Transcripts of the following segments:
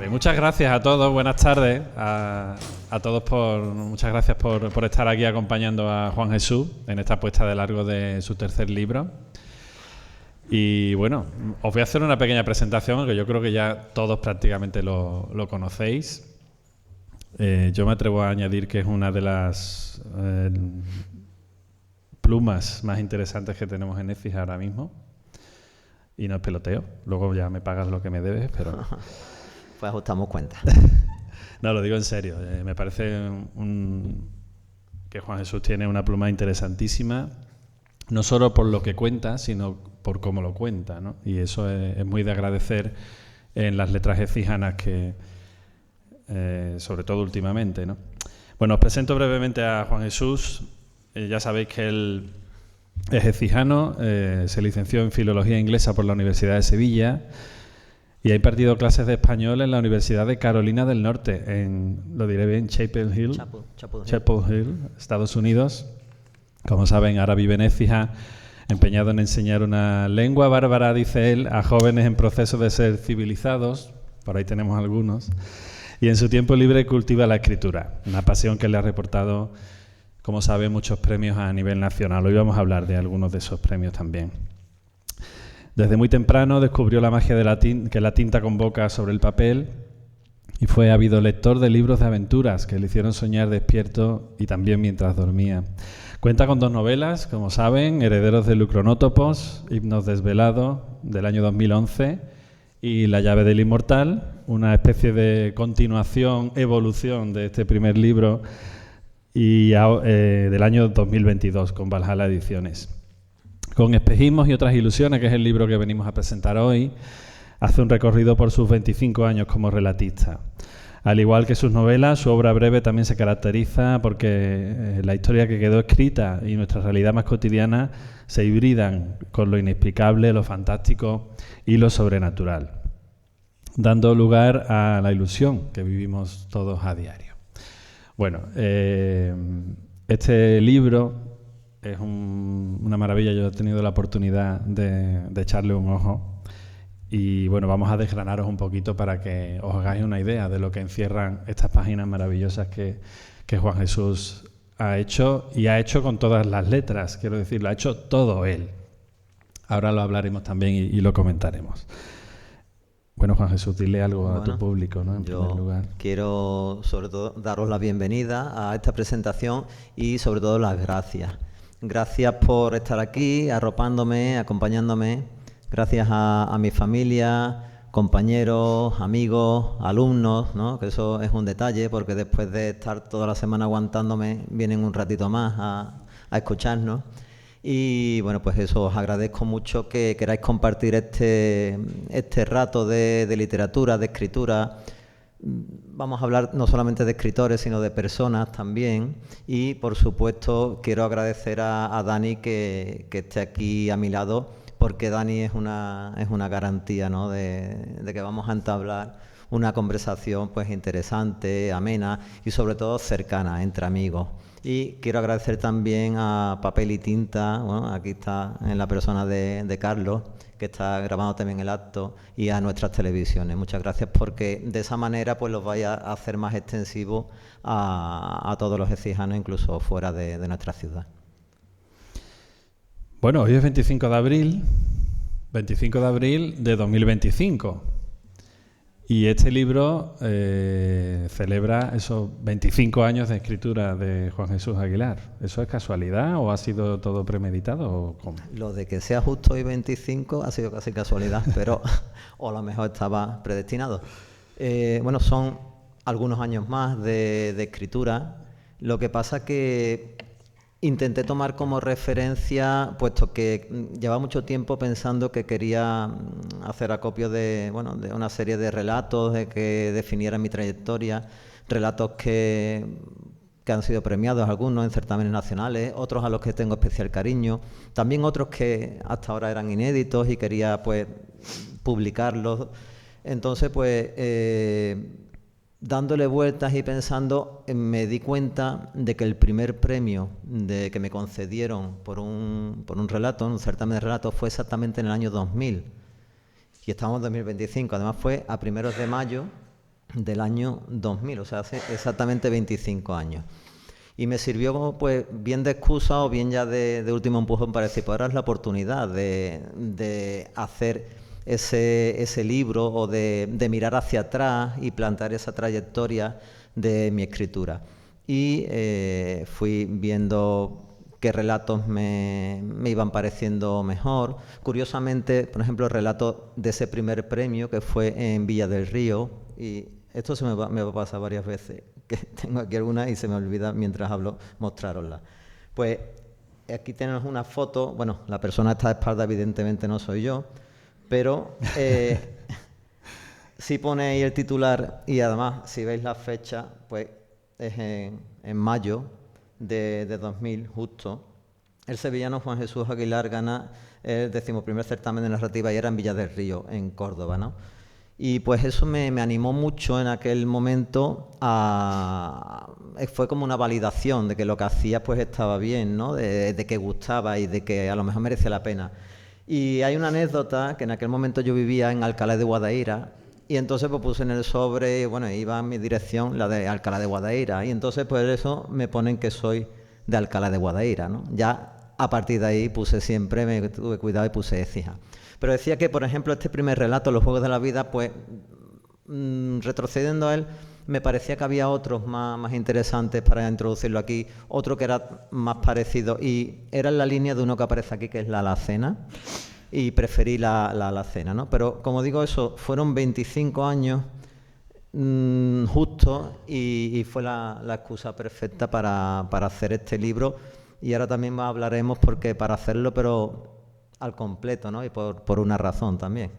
Muchas gracias a todos, buenas tardes a todos, muchas gracias por estar aquí acompañando a Juan Jesús en esta puesta de largo de su tercer libro. Y bueno, os voy a hacer una pequeña presentación que yo creo que ya todos prácticamente lo conocéis. Yo me atrevo a añadir que es una de las plumas más interesantes que tenemos en EFIS ahora mismo. Y no es peloteo, luego ya me pagas lo que me debes, pero... Pues ajustamos cuenta. No, lo digo en serio. Me parece que Juan Jesús tiene una pluma interesantísima, no solo por lo que cuenta, sino por cómo lo cuenta, ¿no? Y eso es muy de agradecer en las letras efijanas que, sobre todo últimamente, ¿no? Bueno, os presento brevemente a Juan Jesús. Ya sabéis que él es ecijano, se licenció en Filología Inglesa por la Universidad de Sevilla y ha impartido clases de español en la Universidad de Carolina del Norte, lo diré bien, Chapel Hill, Estados Unidos. Como saben, ahora vive en Écija, empeñado en enseñar una lengua bárbara, dice él, a jóvenes en proceso de ser civilizados, por ahí tenemos algunos, y en su tiempo libre cultiva la escritura, una pasión que le ha reportado, como saben, muchos premios a nivel nacional. Hoy vamos a hablar de algunos de esos premios también. Desde muy temprano descubrió la magia de que la tinta convoca sobre el papel y fue ávido lector de libros de aventuras que le hicieron soñar despierto y también mientras dormía. Cuenta con 2 novelas, como saben, Herederos del Cronótopos, Himnos desvelados, del año 2011, y La llave del inmortal, una especie de continuación, evolución de este primer libro y del año 2022, con Valhalla Ediciones. Con Espejismos y otras ilusiones, que es el libro que venimos a presentar hoy, hace un recorrido por sus 25 años como relatista. Al igual que sus novelas, su obra breve también se caracteriza porque la historia que quedó escrita y nuestra realidad más cotidiana se hibridan con lo inexplicable, lo fantástico y lo sobrenatural, dando lugar a la ilusión que vivimos todos a diario. Bueno, este libro es una maravilla. Yo he tenido la oportunidad de echarle un ojo y bueno, vamos a desgranaros un poquito para que os hagáis una idea de lo que encierran estas páginas maravillosas que Juan Jesús ha hecho, y ha hecho con todas las letras, quiero decir, lo ha hecho todo él. Ahora lo hablaremos también y lo comentaremos. Bueno, Juan Jesús, dile algo a tu público, ¿no? En primer lugar. Quiero sobre todo daros la bienvenida a esta presentación y sobre todo las gracias. Gracias por estar aquí, arropándome, acompañándome. Gracias a mi familia, compañeros, amigos, alumnos, ¿no? Que eso es un detalle, porque después de estar toda la semana aguantándome, vienen un ratito más a escucharnos. Y bueno, pues eso, os agradezco mucho que queráis compartir este rato de literatura, de escritura. Vamos a hablar no solamente de escritores, sino de personas también. Y por supuesto quiero agradecer a Dani que esté aquí a mi lado, porque Dani es una garantía, ¿no? de que vamos a entablar una conversación pues interesante, amena y sobre todo cercana entre amigos. Y quiero agradecer también a Papel y Tinta, bueno, aquí está en la persona de Carlos, que está grabando también el acto, y a nuestras televisiones. Muchas gracias, porque de esa manera pues los vais a hacer más extensivos a todos los ecijanos, incluso fuera de nuestra ciudad. Bueno, hoy es 25 de abril de 2025. Y este libro celebra esos 25 años de escritura de Juan Jesús Aguilar. ¿Eso es casualidad o ha sido todo premeditado o cómo? Lo de que sea justo hoy 25 ha sido casi casualidad, pero o a lo mejor estaba predestinado. Bueno, son algunos años más de escritura. Lo que pasa que intenté tomar como referencia, puesto que llevaba mucho tiempo pensando que quería hacer acopio de una serie de relatos que definieran mi trayectoria, relatos que han sido premiados, algunos en certámenes nacionales, otros a los que tengo especial cariño, también otros que hasta ahora eran inéditos y quería pues publicarlos. Entonces pues dándole vueltas y pensando, me di cuenta de que el primer premio que me concedieron por un relato, un certamen de relatos, fue exactamente en el año 2000. Y estamos en 2025. Además fue a primeros de mayo del año 2000, o sea, hace exactamente 25 años. Y me sirvió como, pues, bien de excusa o bien ya de último empujón para decir, pues ahora es la oportunidad de hacer ese libro o de mirar hacia atrás y plantear esa trayectoria de mi escritura. Y fui viendo qué relatos me iban pareciendo mejor. Curiosamente, por ejemplo, el relato de ese primer premio que fue en Villa del Río, y esto me va a pasar varias veces, que tengo aquí algunas y se me olvida mientras hablo mostraroslas. Pues aquí tenemos una foto, bueno, la persona está de espalda evidentemente no soy yo, pero si ponéis el titular y además si veis la fecha, pues es en mayo de 2000 justo. El sevillano Juan Jesús Aguilar gana el 11º certamen de narrativa y era en Villa del Río, en Córdoba, ¿no? Y pues eso me animó mucho en aquel momento fue como una validación de que lo que hacía pues estaba bien, ¿no? De que gustaba y de que a lo mejor merece la pena. Y hay una anécdota que en aquel momento yo vivía en Alcalá de Guadaira y entonces pues puse en el sobre, bueno, iba en mi dirección la de Alcalá de Guadaira y entonces pues eso me ponen que soy de Alcalá de Guadaira, ¿no? Ya a partir de ahí puse siempre, me tuve cuidado y puse Écija. Pero decía que, por ejemplo, este primer relato, Los Juegos de la Vida, pues retrocediendo a él, me parecía que había otros más interesantes para introducirlo aquí, otro que era más parecido y era en la línea de uno que aparece aquí, que es la alacena, y preferí la alacena, ¿no? Pero, como digo, eso fueron 25 años justo y fue la excusa perfecta para hacer este libro y ahora también hablaremos porque para hacerlo, pero al completo, ¿no? Y por una razón también.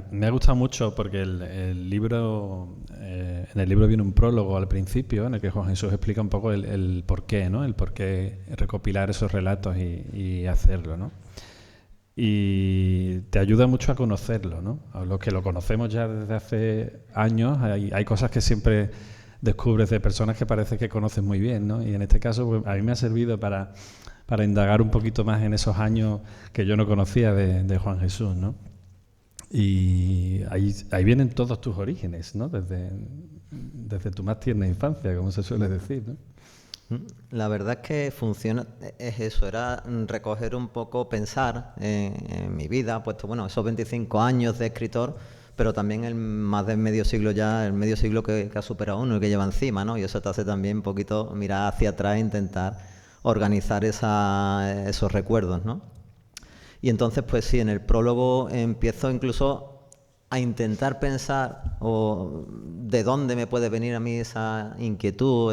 Me ha gustado mucho porque el libro, en el libro viene un prólogo al principio en el que Juan Jesús explica un poco el porqué, ¿no? El porqué recopilar esos relatos y hacerlo, ¿no? Y te ayuda mucho a conocerlo, ¿no? A los que lo conocemos ya desde hace años, hay cosas que siempre descubres de personas que parece que conoces muy bien, ¿no? Y en este caso, pues, a mí me ha servido para indagar un poquito más en esos años que yo no conocía de Juan Jesús, ¿no? Y ahí vienen todos tus orígenes, ¿no? Desde tu más tierna infancia, como se suele decir, ¿no? La verdad es que funciona, es eso, era recoger un poco, pensar en mi vida, puesto, bueno, esos 25 años de escritor, pero también el más de medio siglo ya, el medio siglo que ha superado uno y que lleva encima, ¿no? Y eso te hace también un poquito mirar hacia atrás e intentar organizar esos recuerdos, ¿no? Y entonces, pues sí, en el prólogo empiezo incluso a intentar pensar o de dónde me puede venir a mí esa inquietud,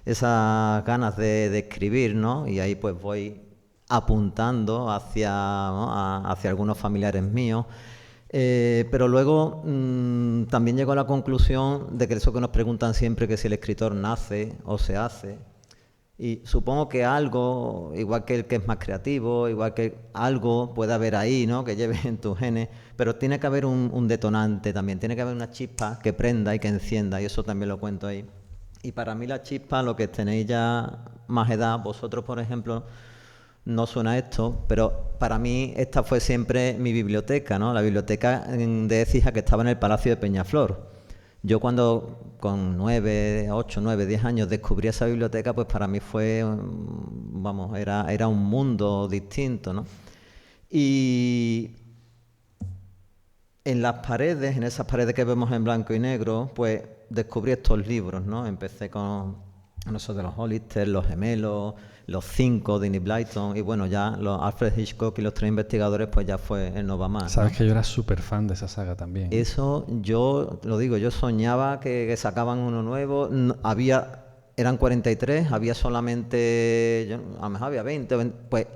esas ganas de escribir, ¿no? Y ahí pues voy apuntando hacia, ¿no? hacia algunos familiares míos. Pero luego también llego a la conclusión de que eso que nos preguntan siempre, que si el escritor nace o se hace. Y supongo que algo, igual que el que es más creativo, igual que algo puede haber ahí, ¿no? Que lleves en tus genes, pero tiene que haber un detonante también, tiene que haber una chispa que prenda y que encienda, y eso también lo cuento ahí. Y para mí la chispa, lo que tenéis ya más edad, vosotros por ejemplo, no suena esto, pero para mí esta fue siempre mi biblioteca, ¿no? La biblioteca de Écija que estaba en el Palacio de Peñaflor. Yo cuando con 9, 8, 9, 10 años descubrí esa biblioteca, pues para mí fue, vamos, era un mundo distinto, ¿no? Y en las paredes, en esas paredes que vemos en blanco y negro, pues descubrí estos libros, ¿no? Empecé con esos de los Hollister, Los Gemelos, Los Cinco de Enid Blyton y bueno, ya los Alfred Hitchcock y los Tres Investigadores, pues ya fue el No va más. Sabes, ¿no? Que yo era súper fan de esa saga también. Eso yo lo digo, yo soñaba que sacaban uno nuevo, eran 43, había solamente, a lo mejor había 20, pues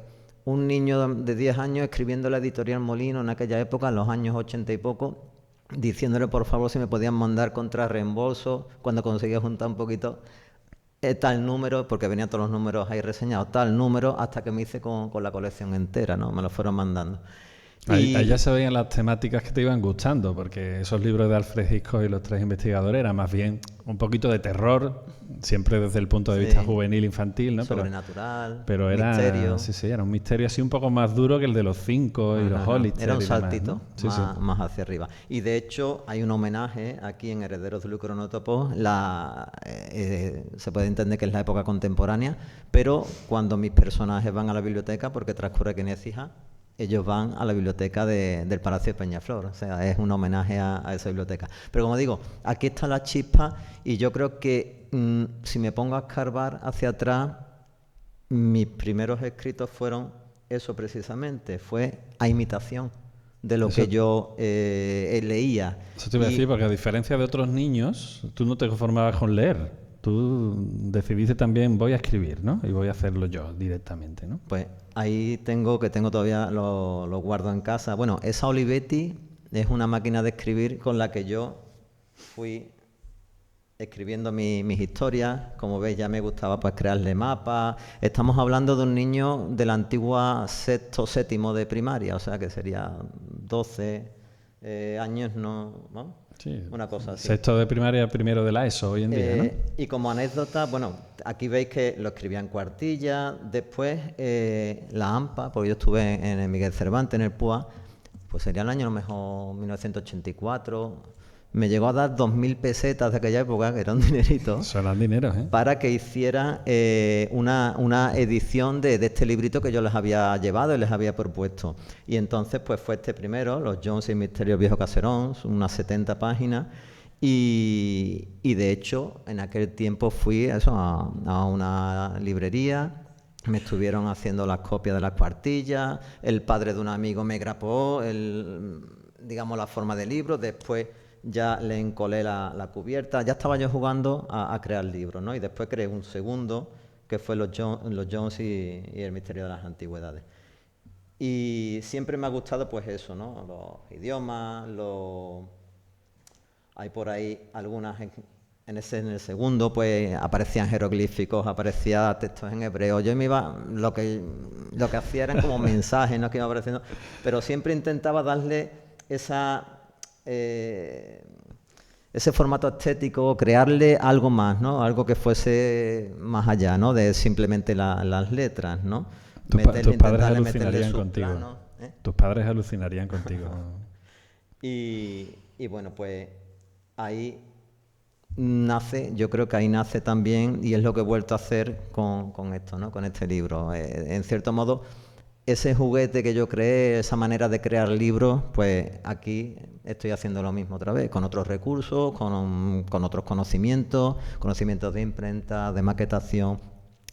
un niño de 10 años escribiendo la editorial Molino en aquella época, en los años 80 y poco, diciéndole por favor si me podían mandar contra reembolso cuando conseguía juntar un poquito tal número, porque venían todos los números ahí reseñados, tal número, hasta que me hice con la colección entera, ¿no? Me lo fueron mandando. Ahí ya se veían las temáticas que te iban gustando, porque esos libros de Alfred Hitchcock y los tres investigadores eran más bien un poquito de terror, siempre desde el punto de vista juvenil, infantil, ¿no? Sobrenatural, pero era, misterio. Sí, era un misterio así un poco más duro que el de los cinco y los Hollister. Era un y demás, saltito ¿no? más hacia arriba. Y de hecho hay un homenaje aquí en Herederos del Cronótopo. Se puede entender que es la época contemporánea, pero cuando mis personajes van a la biblioteca, porque transcurre aquí en Écija, ellos van a la biblioteca del Palacio de Peñaflor. O sea, es un homenaje a esa biblioteca. Pero como digo, aquí está la chispa y yo creo que si me pongo a escarbar hacia atrás, mis primeros escritos fueron eso precisamente, fue a imitación de lo que yo leía. Eso te iba a decir, porque a diferencia de otros niños, tú no te conformabas con leer. Tú decidiste también, voy a escribir, ¿no? Y voy a hacerlo yo directamente, ¿no? Pues ahí tengo todavía, lo guardo en casa. Bueno, esa Olivetti es una máquina de escribir con la que yo fui escribiendo mis historias. Como veis, ya me gustaba pues crearle mapas. Estamos hablando de un niño de la antigua sexto, séptimo de primaria, o sea que sería 12 años, ¿no? Sí, una cosa así. Sexto de primaria, primero de la ESO hoy en día, ¿no? Y como anécdota, bueno, aquí veis que lo escribía en cuartilla. Después la AMPA, porque yo estuve en el Miguel Cervantes, en el PUA, pues sería el año a lo mejor 1984. Me llegó a dar 2.000 pesetas de aquella época, que era un dinerito. Son dineros, ¿eh? Para que hiciera una edición de este librito que yo les había llevado y les había propuesto. Y entonces pues fue este primero, Los Jones y Misterios Viejo Caserón, unas 70 páginas. Y de hecho, en aquel tiempo fui a una librería, me estuvieron haciendo las copias de las cuartillas, el padre de un amigo me grapó digamos, la forma del libro, después ya le encolé la cubierta, ya estaba yo jugando a crear libros, ¿no? Y después creé un segundo, que fue Los Jones y el misterio de las antigüedades. Y siempre me ha gustado pues eso, ¿no? Los idiomas, hay por ahí algunas en el segundo pues aparecían jeroglíficos, aparecía textos en hebreo. Yo me iba, lo que hacía eran como mensajes, ¿no? Que iba apareciendo, pero siempre intentaba darle ese formato estético, crearle algo más, ¿no? Algo que fuese más allá, ¿no? De simplemente las letras, ¿no? Tus padres alucinarían contigo. Plano, ¿eh? Tus padres alucinarían contigo. Y bueno, pues ahí nace, yo creo que ahí nace también, y es lo que he vuelto a hacer con esto, ¿no? Con este libro. En cierto modo, ese juguete que yo creé, esa manera de crear libros, pues aquí estoy haciendo lo mismo otra vez, con otros recursos, con otros conocimientos de imprenta, de maquetación,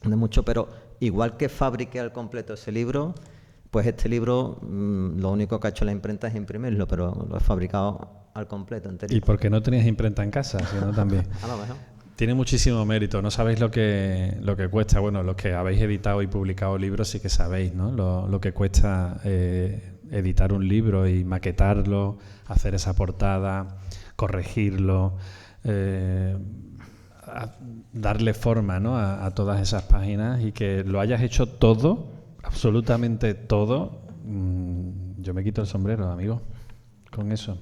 de mucho, pero igual que fabriqué al completo ese libro, pues este libro, lo único que ha hecho la imprenta es imprimirlo, pero lo he fabricado al completo, enterito. ¿Y por qué no tenías imprenta en casa? Sino también. A lo mejor. Tiene muchísimo mérito, no sabéis lo que cuesta. Bueno, los que habéis editado y publicado libros sí que sabéis, ¿no? Lo que cuesta editar un libro y maquetarlo, hacer esa portada, corregirlo, darle forma, ¿no? a todas esas páginas, y que lo hayas hecho todo, absolutamente todo. Yo me quito el sombrero, amigo, con eso.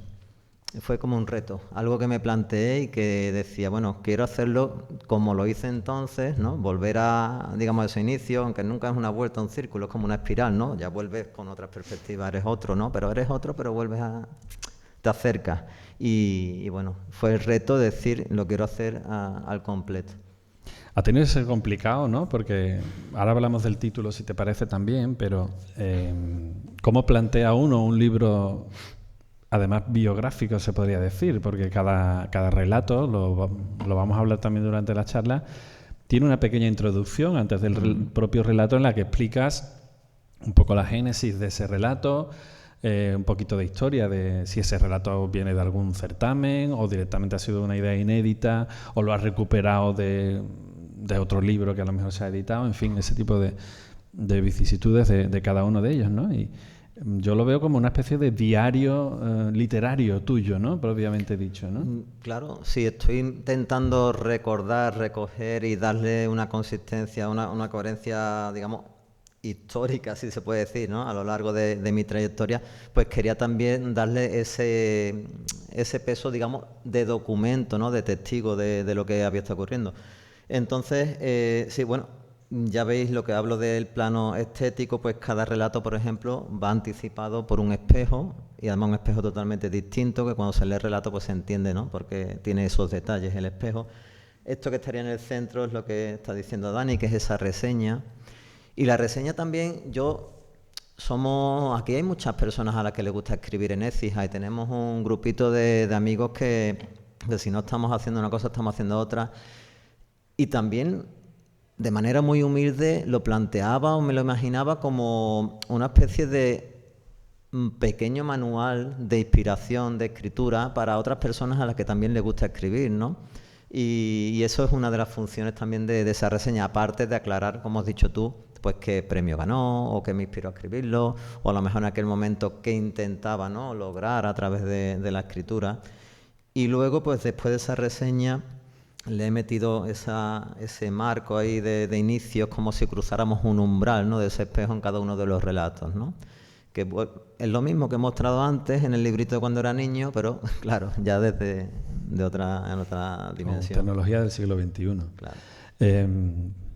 Fue como un reto, algo que me planteé y que decía, bueno, quiero hacerlo como lo hice entonces, ¿no? Volver a, digamos, a ese inicio, aunque nunca es una vuelta a un círculo, es como una espiral, ¿no? Ya vuelves con otras perspectivas, eres otro, ¿no? Pero eres otro, pero vuelves te acercas. Y bueno, fue el reto de decir, lo quiero hacer al completo. Ha tenido que ser complicado, ¿no? Porque ahora hablamos del título, si te parece también, pero ¿cómo plantea uno un libro, además biográfico, se podría decir? Porque cada relato, lo vamos a hablar también durante la charla, tiene una pequeña introducción antes del propio relato en la que explicas un poco la génesis de ese relato, un poquito de historia de si ese relato viene de algún certamen o directamente ha sido una idea inédita o lo has recuperado de otro libro que a lo mejor se ha editado, en fin, ese tipo de vicisitudes de cada uno de ellos, ¿no? Y yo lo veo como una especie de diario literario tuyo, ¿no? Propiamente dicho, ¿no? Claro, sí, estoy intentando recordar, recoger y darle una consistencia, una coherencia, digamos, histórica, si se puede decir, ¿no? A lo largo de mi trayectoria, pues quería también darle ese peso, digamos, de documento, ¿no? De testigo de lo que había estado ocurriendo. Entonces, sí, bueno, ya veis lo que hablo del plano estético, pues cada relato, por ejemplo, va anticipado por un espejo, y además un espejo totalmente distinto, que cuando se lee el relato pues se entiende, ¿no? Porque tiene esos detalles el espejo. Esto que estaría en el centro es lo que está diciendo Dani, que es esa reseña. Y la reseña también, aquí hay muchas personas a las que les gusta escribir en Écija, y tenemos un grupito de amigos que si no estamos haciendo una cosa, estamos haciendo otra. Y también, de manera muy humilde, lo planteaba o me lo imaginaba como una especie de pequeño manual de inspiración, de escritura, para otras personas a las que también les gusta escribir, ¿no? Y eso es una de las funciones también de esa reseña, aparte de aclarar, como has dicho tú, pues qué premio ganó, o qué me inspiró a escribirlo, o a lo mejor en aquel momento qué intentaba, ¿no?, lograr a través de la escritura. Y luego, pues después de esa reseña, le he metido ese marco ahí de inicios, como si cruzáramos un umbral, ¿no?, de ese espejo en cada uno de los relatos, ¿no? Que es lo mismo que he mostrado antes en el librito de cuando era niño, pero claro, ya en otra dimensión. Con tecnología del siglo XXI. Claro.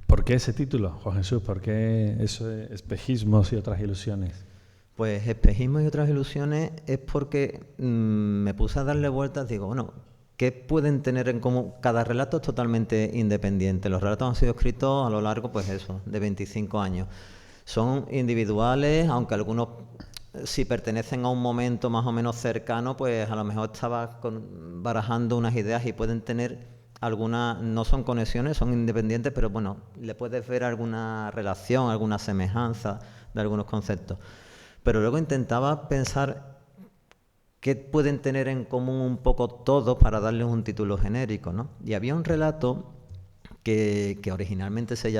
¿Por qué ese título, Juan Jesús? ¿Por qué eso de espejismos y otras ilusiones? Pues espejismos y otras ilusiones es porque me puse a darle vueltas, digo, bueno, ¿qué pueden tener en común? Cada relato es totalmente independiente. Los relatos han sido escritos a lo largo, pues eso, de 25 años. Son individuales, aunque algunos, si pertenecen a un momento más o menos cercano, pues a lo mejor estaba barajando unas ideas y pueden tener algunas, no son conexiones, son independientes, pero bueno, le puedes ver alguna relación, alguna semejanza de algunos conceptos. Pero luego intentaba pensar qué pueden tener en común un poco todos para darles un título genérico, ¿no? Y había un relato que originalmente se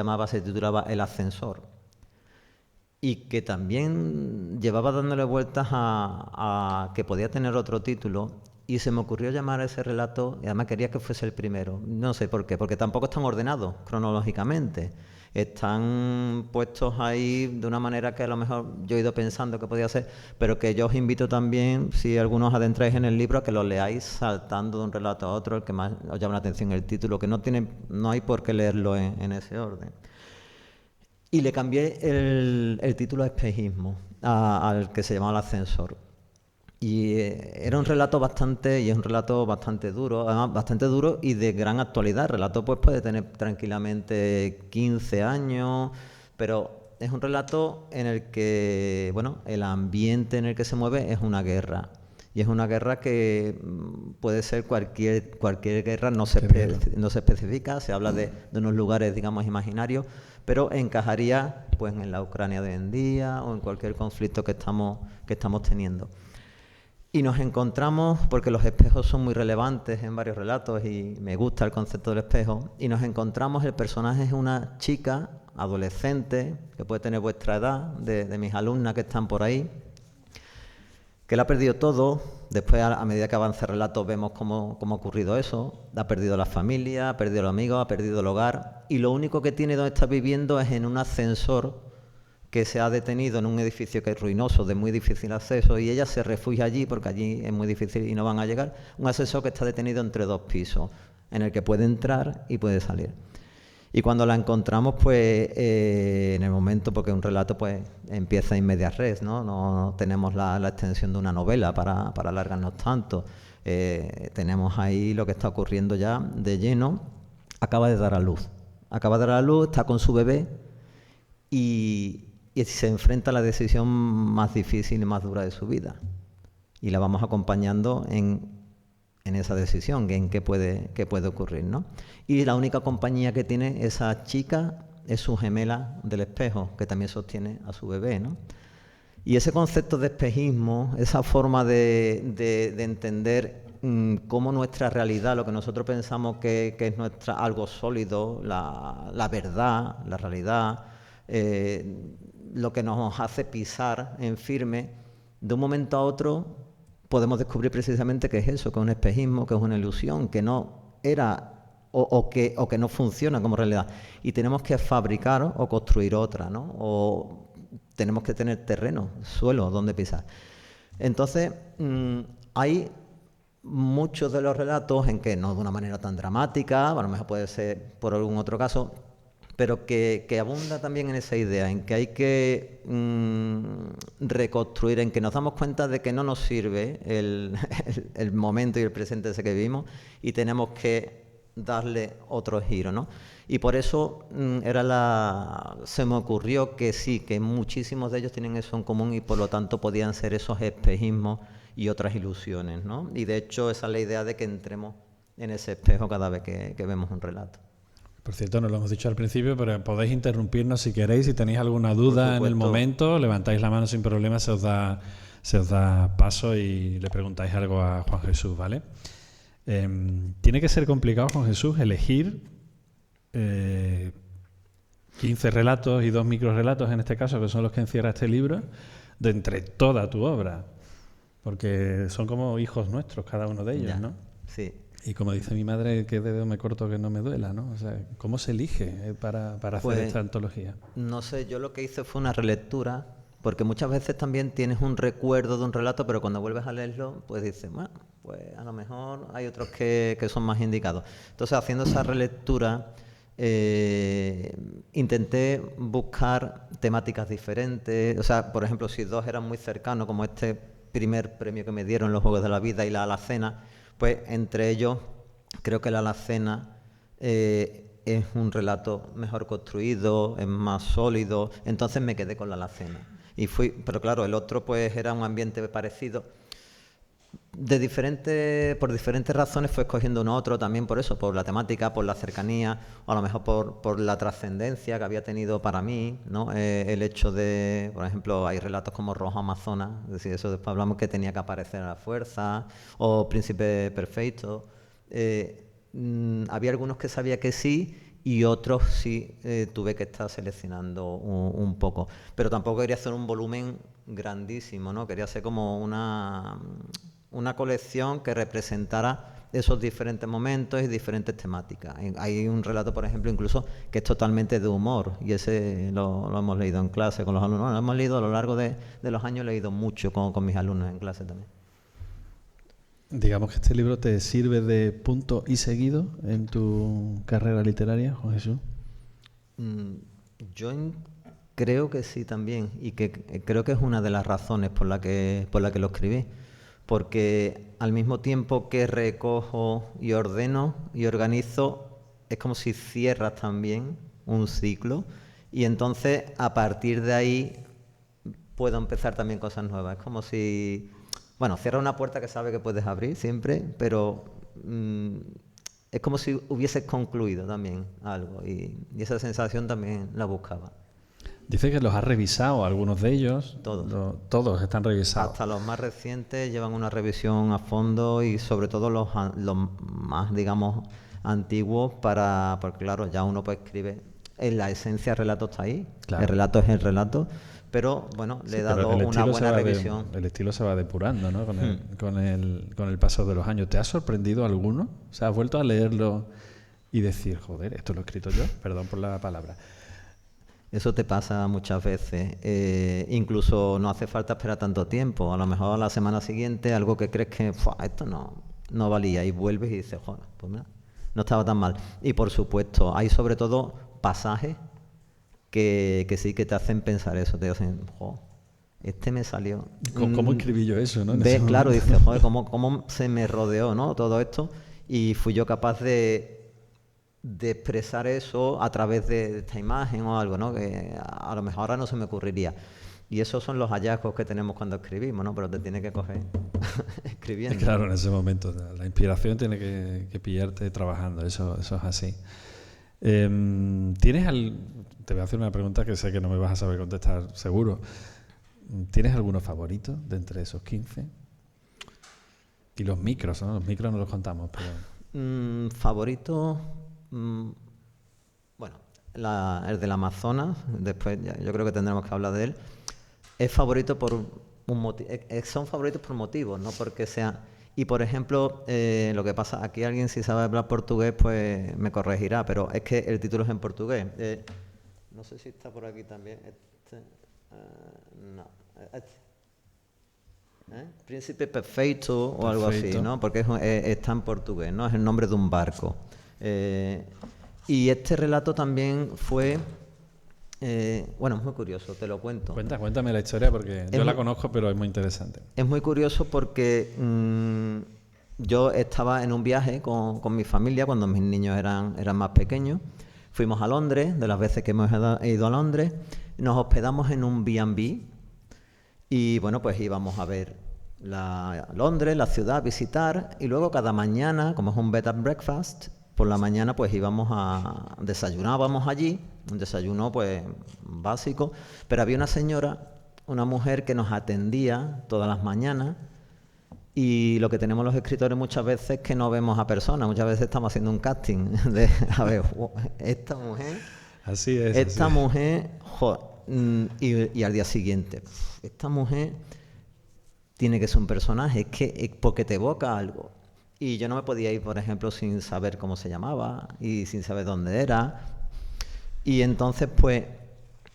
titulaba El ascensor, y que también llevaba dándole vueltas a que podía tener otro título, y se me ocurrió llamar a ese relato, y además quería que fuese el primero. No sé por qué, porque tampoco están ordenados cronológicamente. Están puestos ahí de una manera que a lo mejor yo he ido pensando que podía ser, pero que yo os invito también, si algunos adentráis en el libro, a que lo leáis saltando de un relato a otro, el que más os llama la atención el título, que no hay por qué leerlo en ese orden. Y le cambié el título a espejismo, al que se llamaba El ascensor. Y era un relato bastante duro, además bastante duro y de gran actualidad. El relato pues puede tener tranquilamente 15 años, pero es un relato en el que, bueno, el ambiente en el que se mueve es una guerra. Y es una guerra que puede ser cualquier guerra, no se especifica, se habla de unos lugares, digamos, imaginarios, pero encajaría pues en la Ucrania de hoy en día o en cualquier conflicto que estamos teniendo. Y nos encontramos, porque los espejos son muy relevantes en varios relatos y me gusta el concepto del espejo, y nos encontramos, el personaje es una chica adolescente, que puede tener vuestra edad, de mis alumnas que están por ahí, que lo ha perdido todo. Después, a medida que avanza el relato, vemos cómo ha ocurrido eso. Ha perdido la familia, ha perdido los amigos, ha perdido el hogar, y lo único que tiene donde está viviendo es en un ascensor que se ha detenido en un edificio que es ruinoso, de muy difícil acceso, y ella se refugia allí porque allí es muy difícil y no van a llegar. Un ascensor que está detenido entre dos pisos, en el que puede entrar y puede salir. Y cuando la encontramos, pues en el momento, porque un relato pues empieza in medias res, no tenemos la extensión de una novela para alargarnos tanto. Tenemos ahí lo que está ocurriendo ya de lleno. Acaba de dar a luz, está con su bebé y se enfrenta a la decisión más difícil y más dura de su vida. Y la vamos acompañando en esa decisión, en qué puede ocurrir, ¿no? Y la única compañía que tiene esa chica es su gemela del espejo, que también sostiene a su bebé, ¿no? Y ese concepto de espejismo, esa forma de entender cómo nuestra realidad, lo que nosotros pensamos que es algo sólido, la verdad, la realidad, lo que nos hace pisar en firme, de un momento a otro podemos descubrir precisamente que es eso, que es un espejismo, que es una ilusión, que no era o que no funciona como realidad. Y tenemos que fabricar o construir otra, ¿no? O tenemos que tener terreno, suelo donde pisar. Entonces, hay muchos de los relatos en que no de una manera tan dramática, a lo mejor puede ser por algún otro caso, pero que abunda también en esa idea, en que hay que reconstruir, en que nos damos cuenta de que no nos sirve el momento y el presente ese que vivimos y tenemos que darle otro giro, ¿no? Y por eso se me ocurrió que sí, que muchísimos de ellos tienen eso en común y por lo tanto podían ser esos espejismos y otras ilusiones, ¿no? Y de hecho esa es la idea de que entremos en ese espejo cada vez que vemos un relato. Por cierto, no lo hemos dicho al principio, pero podéis interrumpirnos si queréis, si tenéis alguna duda en el momento, levantáis la mano sin problema, se os da paso y le preguntáis algo a Juan Jesús, ¿vale? Tiene que ser complicado, Juan Jesús, elegir 15 relatos y 2 microrelatos, en este caso, que son los que encierra este libro, de entre toda tu obra, porque son como hijos nuestros cada uno de ellos, Ya, ¿no? Sí. Y como dice mi madre, ¿qué dedo me corto que no me duela, ¿no? O sea, ¿cómo se elige para hacer esta antología? No sé, yo lo que hice fue una relectura, porque muchas veces también tienes un recuerdo de un relato, pero cuando vuelves a leerlo, pues dices, bueno, pues a lo mejor hay otros que son más indicados. Entonces, haciendo esa relectura, intenté buscar temáticas diferentes. O sea, por ejemplo, si dos eran muy cercanos, como este primer premio que me dieron, los Juegos de la Vida y la Alacena, pues entre ellos creo que la Alacena es un relato mejor construido, es más sólido, entonces me quedé con la Alacena. Pero claro, el otro pues era un ambiente parecido. Por diferentes razones fue escogiendo uno u otro, también por eso, por la temática, por la cercanía, o a lo mejor por la trascendencia que había tenido para mí, ¿no? El hecho de, por ejemplo, hay relatos como Rojo Amazonas, es decir, eso después hablamos que tenía que aparecer a la fuerza, o Príncipe Perfecto. Había algunos que sabía que sí, y otros sí tuve que estar seleccionando un poco. Pero tampoco quería hacer un volumen grandísimo, ¿no? Quería hacer como una colección que representara esos diferentes momentos y diferentes temáticas. Hay un relato, por ejemplo, incluso que es totalmente de humor, y ese lo hemos leído en clase con los alumnos. Lo hemos leído a lo largo de los años, he leído mucho con mis alumnos en clase también. Digamos que este libro te sirve de punto y seguido en tu carrera literaria, Juan Jesús. Yo creo que sí también, y que creo que es una de las razones por la que lo escribí, porque al mismo tiempo que recojo y ordeno y organizo, es como si cierras también un ciclo, y entonces a partir de ahí puedo empezar también cosas nuevas. Es como si, bueno, cierra una puerta que sabe que puedes abrir siempre, pero es como si hubieses concluido también algo, y esa sensación también la buscaba. Dice que los has revisado, algunos de ellos. Todos. Todos están revisados. Hasta los más recientes llevan una revisión a fondo, y sobre todo los más, digamos, antiguos, porque claro, ya uno pues escribe, en la esencia el relato está ahí, claro. El relato es el relato, pero bueno, le he dado una buena revisión. El estilo se va depurando, ¿no? Con el paso de los años. ¿Te ha sorprendido alguno? O sea, ¿has vuelto a leerlo y decir, joder, esto lo he escrito yo? Perdón por la palabra. Eso te pasa muchas veces. Incluso no hace falta esperar tanto tiempo. A lo mejor a la semana siguiente algo que crees que esto no valía, y vuelves y dices, joder, pues mira, no estaba tan mal. Y por supuesto, hay sobre todo pasajes que sí que te hacen pensar eso. Te dicen, joder, este me salió. ¿Cómo escribí yo eso, no? Ves, claro, dices, joder, ¿cómo se me rodeó, ¿no? Todo esto. Y fui yo capaz de expresar eso a través de esta imagen o algo, ¿no? Que a lo mejor ahora no se me ocurriría. Y esos son los hallazgos que tenemos cuando escribimos, ¿no? Pero te tiene que coger escribiendo. Claro, en ese momento. La inspiración tiene que pillarte trabajando, eso es así. Te voy a hacer una pregunta que sé que no me vas a saber contestar seguro. ¿Tienes alguno favorito de entre esos 15? Y los micros, ¿no? Los micros no los contamos, pero... Favorito... bueno, el del Amazonas, después yo creo que tendremos que hablar de él. Es favorito por un motivo. Son favoritos por motivos, no porque sea Y por ejemplo, lo que pasa, aquí alguien si sabe hablar portugués, pues me corregirá, pero es que el título es en portugués. No sé si está por aquí también. No. Príncipe Perfeito o algo así, Perfecto. ¿no? Porque está en portugués, ¿no? Es el nombre de un barco. Y este relato también fue, bueno, es muy curioso, te lo cuento. Cuéntame la historia porque yo la muy- conozco, pero es muy interesante. Es muy curioso porque yo estaba en un viaje con mi familia cuando mis niños eran más pequeños. Fuimos a Londres, de las veces que hemos ido a Londres, nos hospedamos en un B&B y bueno, pues íbamos a ver Londres, la ciudad, visitar y luego cada mañana, como es un bed and breakfast, por la mañana pues desayunábamos allí, un desayuno pues básico, pero había una señora, una mujer que nos atendía todas las mañanas y lo que tenemos los escritores muchas veces es que no vemos a personas, muchas veces estamos haciendo un casting de, a ver, esta mujer... Así es. Esta así es. mujer, y al día siguiente, esta mujer tiene que ser un personaje, es que porque te evoca algo. Y yo no me podía ir, por ejemplo, sin saber cómo se llamaba y sin saber dónde era. Y entonces, pues,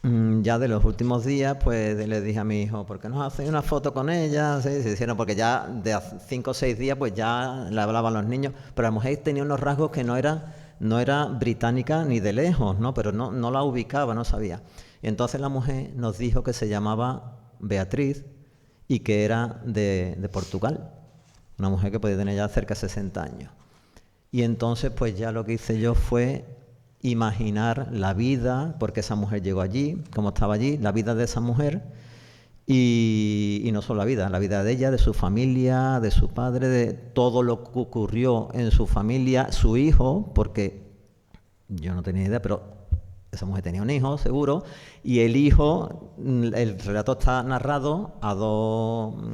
ya de los últimos días, pues le dije a mi hijo, ¿por qué no hacéis una foto con ella? Sí, se hicieron, porque ya de hace 5 o 6 días, pues ya le hablaban los niños. Pero la mujer tenía unos rasgos que no era británica ni de lejos, ¿no? Pero no la ubicaba, no sabía. Y entonces la mujer nos dijo que se llamaba Beatriz y que era de Portugal. Una mujer que podía tener ya cerca de 60 años. Y entonces pues ya lo que hice yo fue imaginar la vida, porque esa mujer llegó allí, cómo estaba allí, la vida de esa mujer y no solo la vida de ella, de su familia, de su padre, de todo lo que ocurrió en su familia, su hijo, porque yo no tenía idea, pero esa mujer tenía un hijo, seguro, y el hijo, el relato está narrado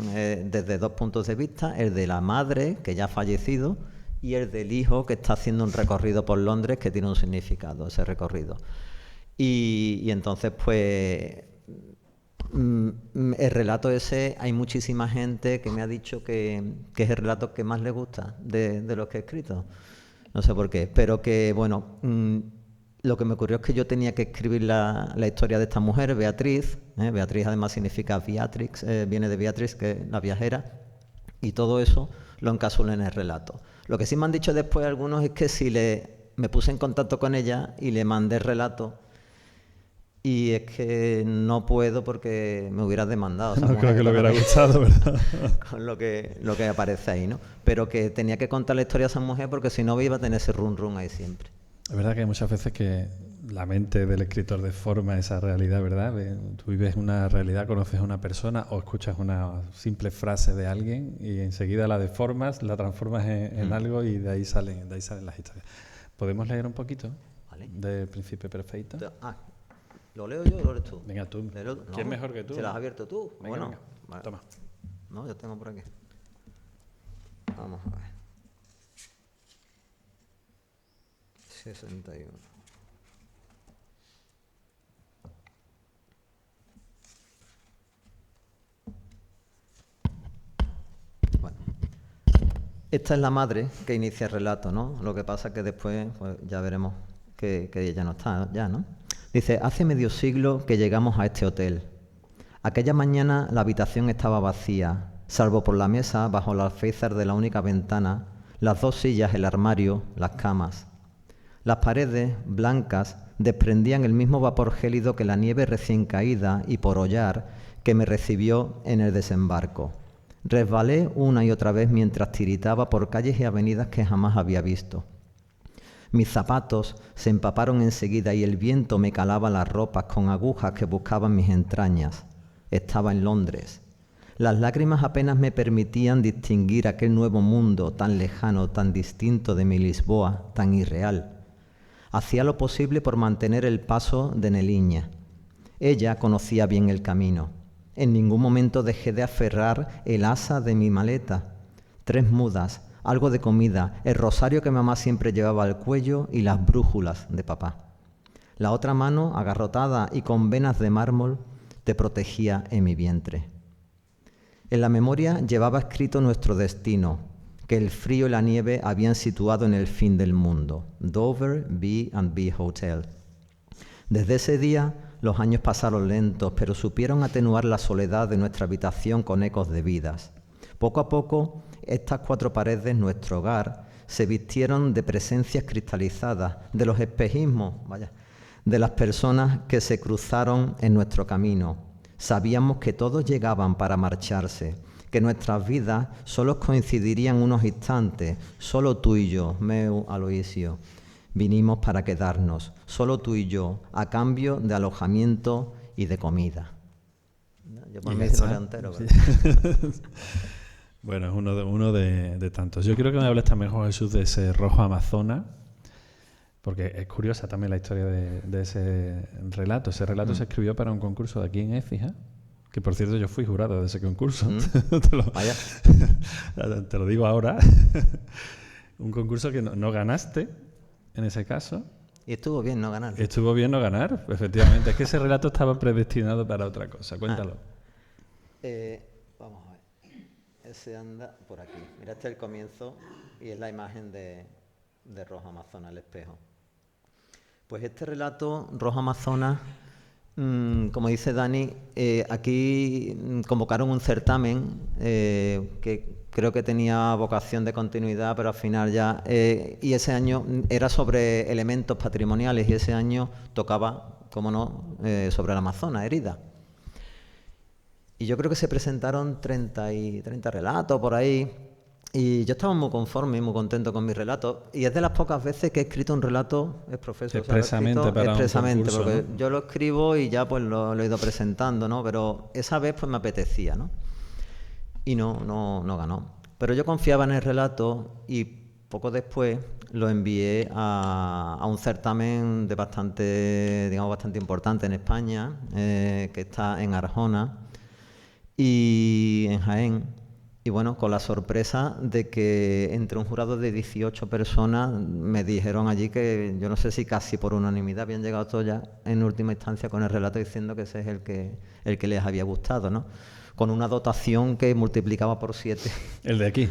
desde 2 puntos de vista, el de la madre, que ya ha fallecido, y el del hijo, que está haciendo un recorrido por Londres, que tiene un significado, ese recorrido. Y entonces, pues, el relato ese, hay muchísima gente que me ha dicho que es el relato que más le gusta de los que he escrito. No sé por qué, pero que, bueno, lo que me ocurrió es que yo tenía que escribir la historia de esta mujer, Beatriz. Beatriz además significa Beatrix, viene de Beatriz, que es la viajera, y todo eso lo encapsulé en el relato. Lo que sí me han dicho después algunos es que si me puse en contacto con ella y le mandé el relato, y es que no puedo porque me hubiera demandado. Esa No creo mujer que le con hubiera gustado, ¿verdad? con lo que aparece ahí, ¿no? Pero que tenía que contar la historia de esa mujer porque si no iba a tener ese run run ahí siempre. Es verdad que hay muchas veces que la mente del escritor deforma esa realidad, ¿verdad? Tú vives una realidad, conoces a una persona o escuchas una simple frase de alguien y enseguida la deformas, la transformas en algo y de ahí salen las historias. ¿Podemos leer un poquito Vale. de Príncipe Perfecto? ¿Lo leo yo o lo lees tú? Venga, tú. ¿Quién mejor que tú? ¿Se las has abierto tú? Venga, Bueno, venga. vale. Toma. No, yo tengo por aquí. Vamos a ver. 61. Bueno. Esta es la madre que inicia el relato, ¿no? Lo que pasa es que después pues, ya veremos que ella no está ya, ¿no? Dice, hace medio siglo que llegamos a este hotel. Aquella mañana la habitación estaba vacía, salvo por la mesa bajo el alféizar de la única ventana, las 2 sillas, el armario, las camas. Las paredes, blancas, desprendían el mismo vapor gélido que la nieve recién caída y por hollar que me recibió en el desembarco. Resbalé una y otra vez mientras tiritaba por calles y avenidas que jamás había visto. Mis zapatos se empaparon enseguida y el viento me calaba las ropas con agujas que buscaban mis entrañas. Estaba en Londres. Las lágrimas apenas me permitían distinguir aquel nuevo mundo tan lejano, tan distinto de mi Lisboa, tan irreal. Hacía lo posible por mantener el paso de Neliña. Ella conocía bien el camino. En ningún momento dejé de aferrar el asa de mi maleta. 3 mudas, algo de comida, el rosario que mamá siempre llevaba al cuello y las brújulas de papá. La otra mano, agarrotada y con venas de mármol, te protegía en mi vientre. En la memoria llevaba escrito nuestro destino, que el frío y la nieve habían situado en el fin del mundo, Dover B&B Hotel. Desde ese día los años pasaron lentos, pero supieron atenuar la soledad de nuestra habitación con ecos de vidas. Poco a poco, estas 4 paredes, nuestro hogar, se vistieron de presencias cristalizadas, de los espejismos, de las personas que se cruzaron en nuestro camino. Sabíamos que todos llegaban para marcharse, que nuestras vidas solo coincidirían unos instantes, solo tú y yo, meu Aloisio. Vinimos para quedarnos, solo tú y yo, a cambio de alojamiento y de comida. Yo por mí lo entero, sí. Bueno, es uno de tantos. Yo quiero que me hables también, Juan Jesús, de ese rojo Amazonas, porque es curiosa también la historia de ese relato. Ese relato se escribió para un concurso de aquí en Écija, que por cierto yo fui jurado de ese concurso. Te lo digo ahora. Un concurso que no ganaste, en ese caso. Y estuvo bien no ganar. Estuvo bien no ganar, efectivamente. Es que ese relato estaba predestinado para otra cosa. Cuéntalo. Vamos a ver. Ese anda por aquí. Mira, este es el comienzo y es la imagen de Rojo Amazonas, el espejo. Pues este relato, Rojo Amazonas, como dice Dani, aquí convocaron un certamen que creo que tenía vocación de continuidad, pero al final ya... y ese año era sobre elementos patrimoniales y ese año tocaba, como no, sobre el Amazonas, Herida. Y yo creo que se presentaron 30 relatos por ahí. Y yo estaba muy conforme y muy contento con mis relatos. Y es de las pocas veces que he escrito un relato exprofeso. Expresamente, o sea, para expresamente, un concurso, porque ¿no? yo lo escribo y ya pues lo he ido presentando, ¿no? Pero esa vez pues me apetecía, ¿no? Y no ganó. Pero yo confiaba en el relato y poco después lo envié a un certamen de bastante importante en España, que está en Arjona y en Jaén. Y bueno, con la sorpresa de que entre un jurado de 18 personas me dijeron allí que yo no sé si casi por unanimidad habían llegado todos ya en última instancia con el relato diciendo que ese es el que les había gustado, ¿no? Con una dotación que multiplicaba por 7. El de aquí.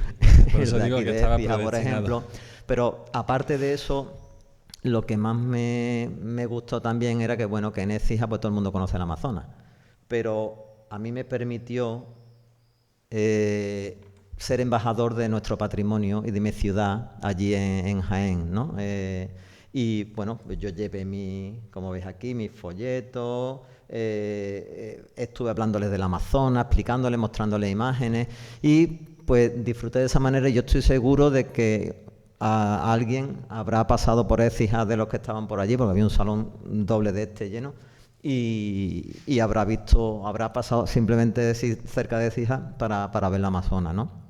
Por eso digo que estaba predestinado. Por ejemplo. Pero aparte de eso, lo que más me gustó también era que, bueno, que en Écija pues todo el mundo conoce el Amazonas. Pero a mí me permitió ser embajador de nuestro patrimonio y de mi ciudad allí en Jaén, ¿no? Y bueno, pues yo llevé como veis aquí, mis folletos, estuve hablándoles del Amazonas, explicándoles, mostrándoles imágenes y pues disfruté de esa manera y yo estoy seguro de que a alguien habrá pasado por Écija de los que estaban por allí, porque había un salón doble de este lleno, y habrá pasado simplemente cerca de Écija para ver la Amazonas, ¿no?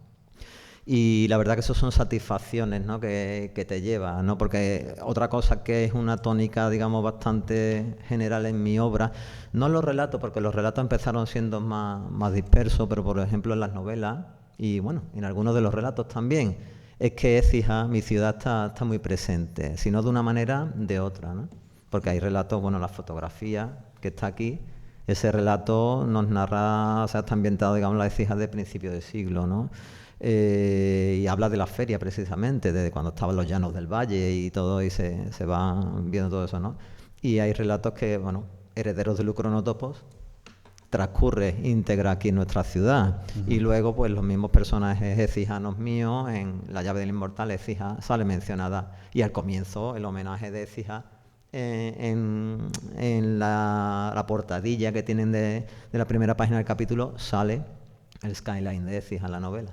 Y la verdad que eso son satisfacciones, ¿no? que te lleva, ¿no? Porque otra cosa que es una tónica, digamos, bastante general en mi obra, no los relatos, porque los relatos empezaron siendo más dispersos, pero por ejemplo en las novelas y bueno, en algunos de los relatos también, es que Écija, mi ciudad, está muy presente, si no de una manera, de otra, ¿no? Porque hay relatos, bueno, la fotografía que está aquí, ese relato nos narra, o sea, está ambientado, digamos, la Écija de principio de siglo, ¿no? Y habla de la feria precisamente, desde cuando estaban los llanos del valle y todo, y se va viendo todo eso, ¿no? Y hay relatos que, bueno, herederos de Lucronótopos, transcurre íntegra aquí en nuestra ciudad. Y luego, pues los mismos personajes écijanos míos, en La llave del inmortal, Écija sale mencionada. Y al comienzo, el homenaje de Écija en la portadilla que tienen de la primera página del capítulo, sale el skyline de Écija en la novela.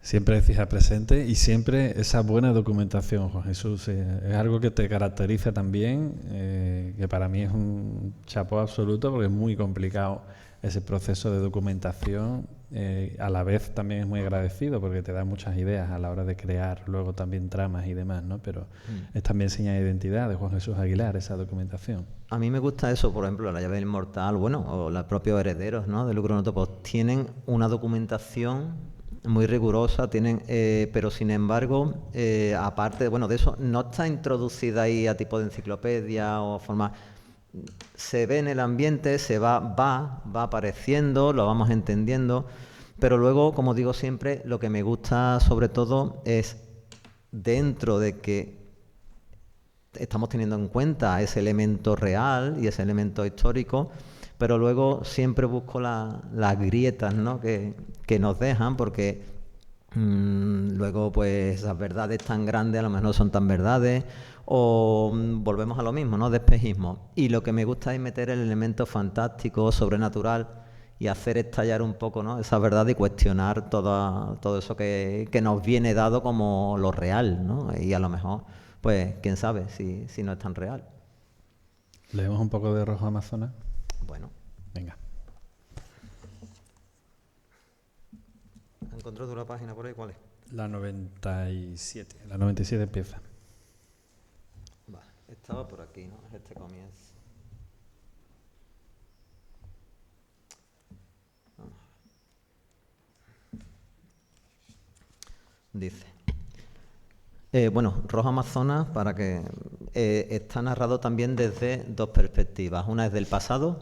Siempre Écija presente y siempre esa buena documentación, Juan Jesús. Es algo que te caracteriza también, que para mí es un chapó absoluto porque es muy complicado ese proceso de documentación. A la vez también es muy agradecido porque te da muchas ideas a la hora de crear luego también tramas y demás, ¿no? Pero es también señal de identidad de Juan Jesús Aguilar, esa documentación. A mí me gusta eso, por ejemplo, La llave del inmortal, bueno, o los propios herederos, ¿no?, de Lucronótopos, tienen una documentación muy rigurosa, pero sin embargo, aparte bueno, de eso, no está introducida ahí a tipo de enciclopedia o forma. Se ve en el ambiente, va apareciendo, lo vamos entendiendo, Pero luego, como digo siempre, lo que me gusta sobre todo es, dentro de que estamos teniendo en cuenta ese elemento real y ese elemento histórico, pero luego siempre busco las grietas, ¿no?, que nos dejan, porque luego pues esas verdades tan grandes a lo mejor no son tan verdades, o volvemos a lo mismo, ¿no?, de espejismo. Y lo que me gusta es meter el elemento fantástico, sobrenatural, y hacer estallar un poco, ¿no?, esa verdad y cuestionar todo eso que nos viene dado como lo real, ¿no? Y a lo mejor, pues, quién sabe si no es tan real. ¿Leemos un poco de Rojo Amazonas? Bueno. Venga. ¿Encontró tú la página por ahí? ¿Cuál es? La 97. La 97 empieza. Vale, estaba por aquí, ¿no? Es este comienzo. Dice, bueno, Rojo Amazonas, para que está narrado también desde dos perspectivas. Una es del pasado,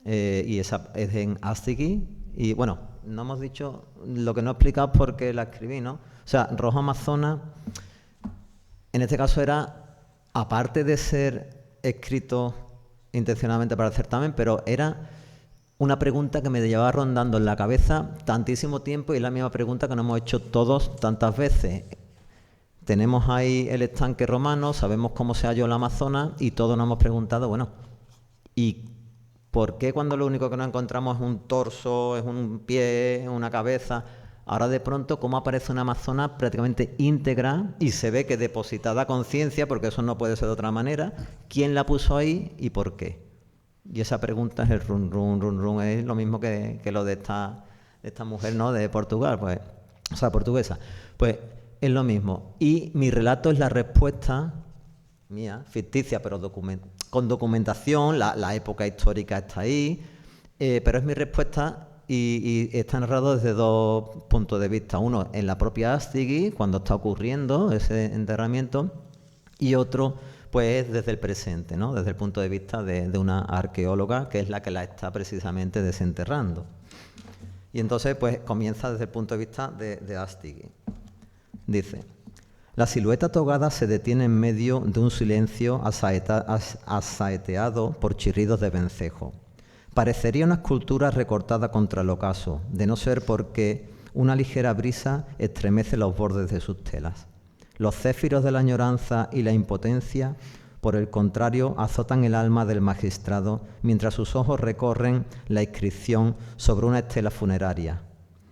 y esa es en Astigui. Y bueno, no hemos dicho, lo que no he explicado es por qué la escribí, ¿no? O sea, Rojo Amazonas, en este caso era, aparte de ser escrito intencionalmente para el certamen, pero era una pregunta que me llevaba rondando en la cabeza tantísimo tiempo, y es la misma pregunta que nos hemos hecho todos tantas veces. Tenemos ahí el estanque romano, sabemos cómo se halló el Amazonas, y todos nos hemos preguntado, bueno, ¿y por qué cuando lo único que nos encontramos es un torso, es un pie, es una cabeza? Ahora de pronto, ¿cómo aparece una Amazonas prácticamente íntegra y se ve que depositada conciencia, porque eso no puede ser de otra manera? ¿Quién la puso ahí y por qué? Y esa pregunta es el run, run, run, run, es lo mismo que lo de esta mujer, ¿no?, de Portugal, pues, o sea, portuguesa. Pues es lo mismo. Y mi relato es la respuesta mía, ficticia, pero con documentación, la época histórica está ahí, pero es mi respuesta y está narrado desde dos puntos de vista. Uno en la propia Astigui, cuando está ocurriendo ese enterramiento, y otro pues desde el presente, ¿no?, desde el punto de vista de una arqueóloga que es la que la está precisamente desenterrando. Y entonces pues comienza desde el punto de vista de Astigui. Dice: la silueta togada se detiene en medio de un silencio asaeteado por chirridos de vencejo. Parecería una escultura recortada contra el ocaso, de no ser porque una ligera brisa estremece los bordes de sus telas. Los céfiros de la añoranza y la impotencia, por el contrario, azotan el alma del magistrado mientras sus ojos recorren la inscripción sobre una estela funeraria.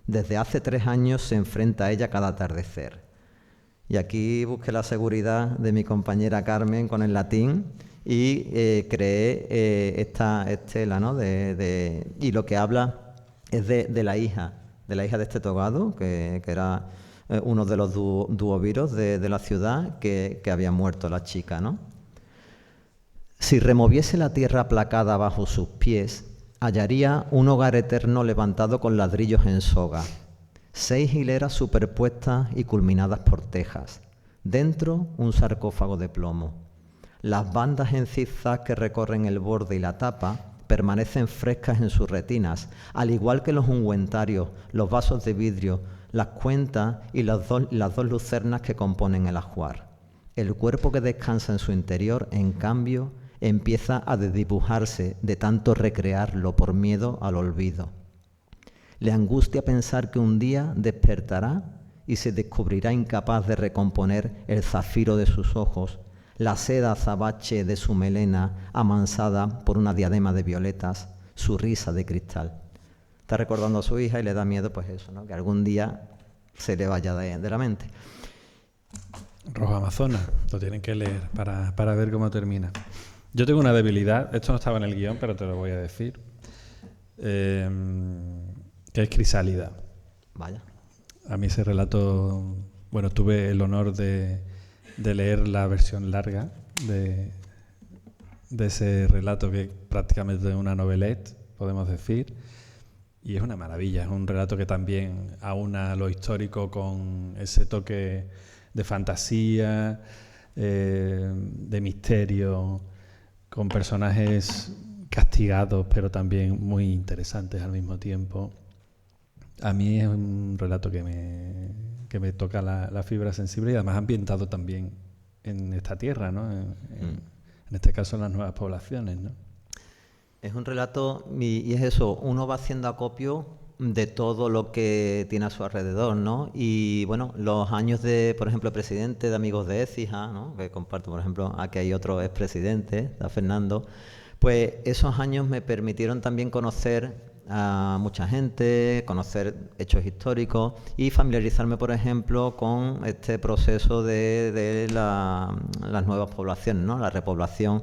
Desde hace 3 años se enfrenta a ella cada atardecer. Y aquí busqué la seguridad de mi compañera Carmen con el latín y creé esta estela, ¿no? Y lo que habla es de la hija de este togado, que era uno de los duoviros de la ciudad, que había muerto la chica, ¿no? Si removiese la tierra aplacada bajo sus pies, hallaría un hogar eterno levantado con ladrillos en soga, 6 hileras superpuestas y culminadas por tejas. Dentro, un sarcófago de plomo. Las bandas en zigzag que recorren el borde y la tapa permanecen frescas en sus retinas, al igual que los ungüentarios, los vasos de vidrio, las cuentas y las dos lucernas que componen el ajuar. El cuerpo que descansa en su interior, en cambio, empieza a desdibujarse de tanto recrearlo por miedo al olvido. Le angustia pensar que un día despertará y se descubrirá incapaz de recomponer el zafiro de sus ojos, la seda azabache de su melena amansada por una diadema de violetas, su risa de cristal. Está recordando a su hija y le da miedo, pues eso, ¿no?, que algún día se le vaya de la mente. Rojo Amazonas, lo tienen que leer para ver cómo termina. Yo tengo una debilidad, esto no estaba en el guión, pero te lo voy a decir, que es Crisálida. Vaya. A mí ese relato, bueno, tuve el honor de leer la versión larga de ese relato, que prácticamente es una novelette, podemos decir, y es una maravilla. Es un relato que también aúna lo histórico con ese toque de fantasía, de misterio, con personajes castigados pero también muy interesantes al mismo tiempo. A mí es un relato que me toca la fibra sensible y además ambientado también en esta tierra, ¿no? En este caso en las nuevas poblaciones, ¿no? Es un relato, y es eso, uno va haciendo acopio de todo lo que tiene a su alrededor, ¿no? Y bueno, los años de, por ejemplo, presidente de Amigos de Écija, ¿no? Que comparto, por ejemplo, aquí hay otro expresidente, da Fernando, pues esos años me permitieron también conocer a mucha gente, conocer hechos históricos y familiarizarme, por ejemplo, con este proceso de las nuevas poblaciones, ¿no? La repoblación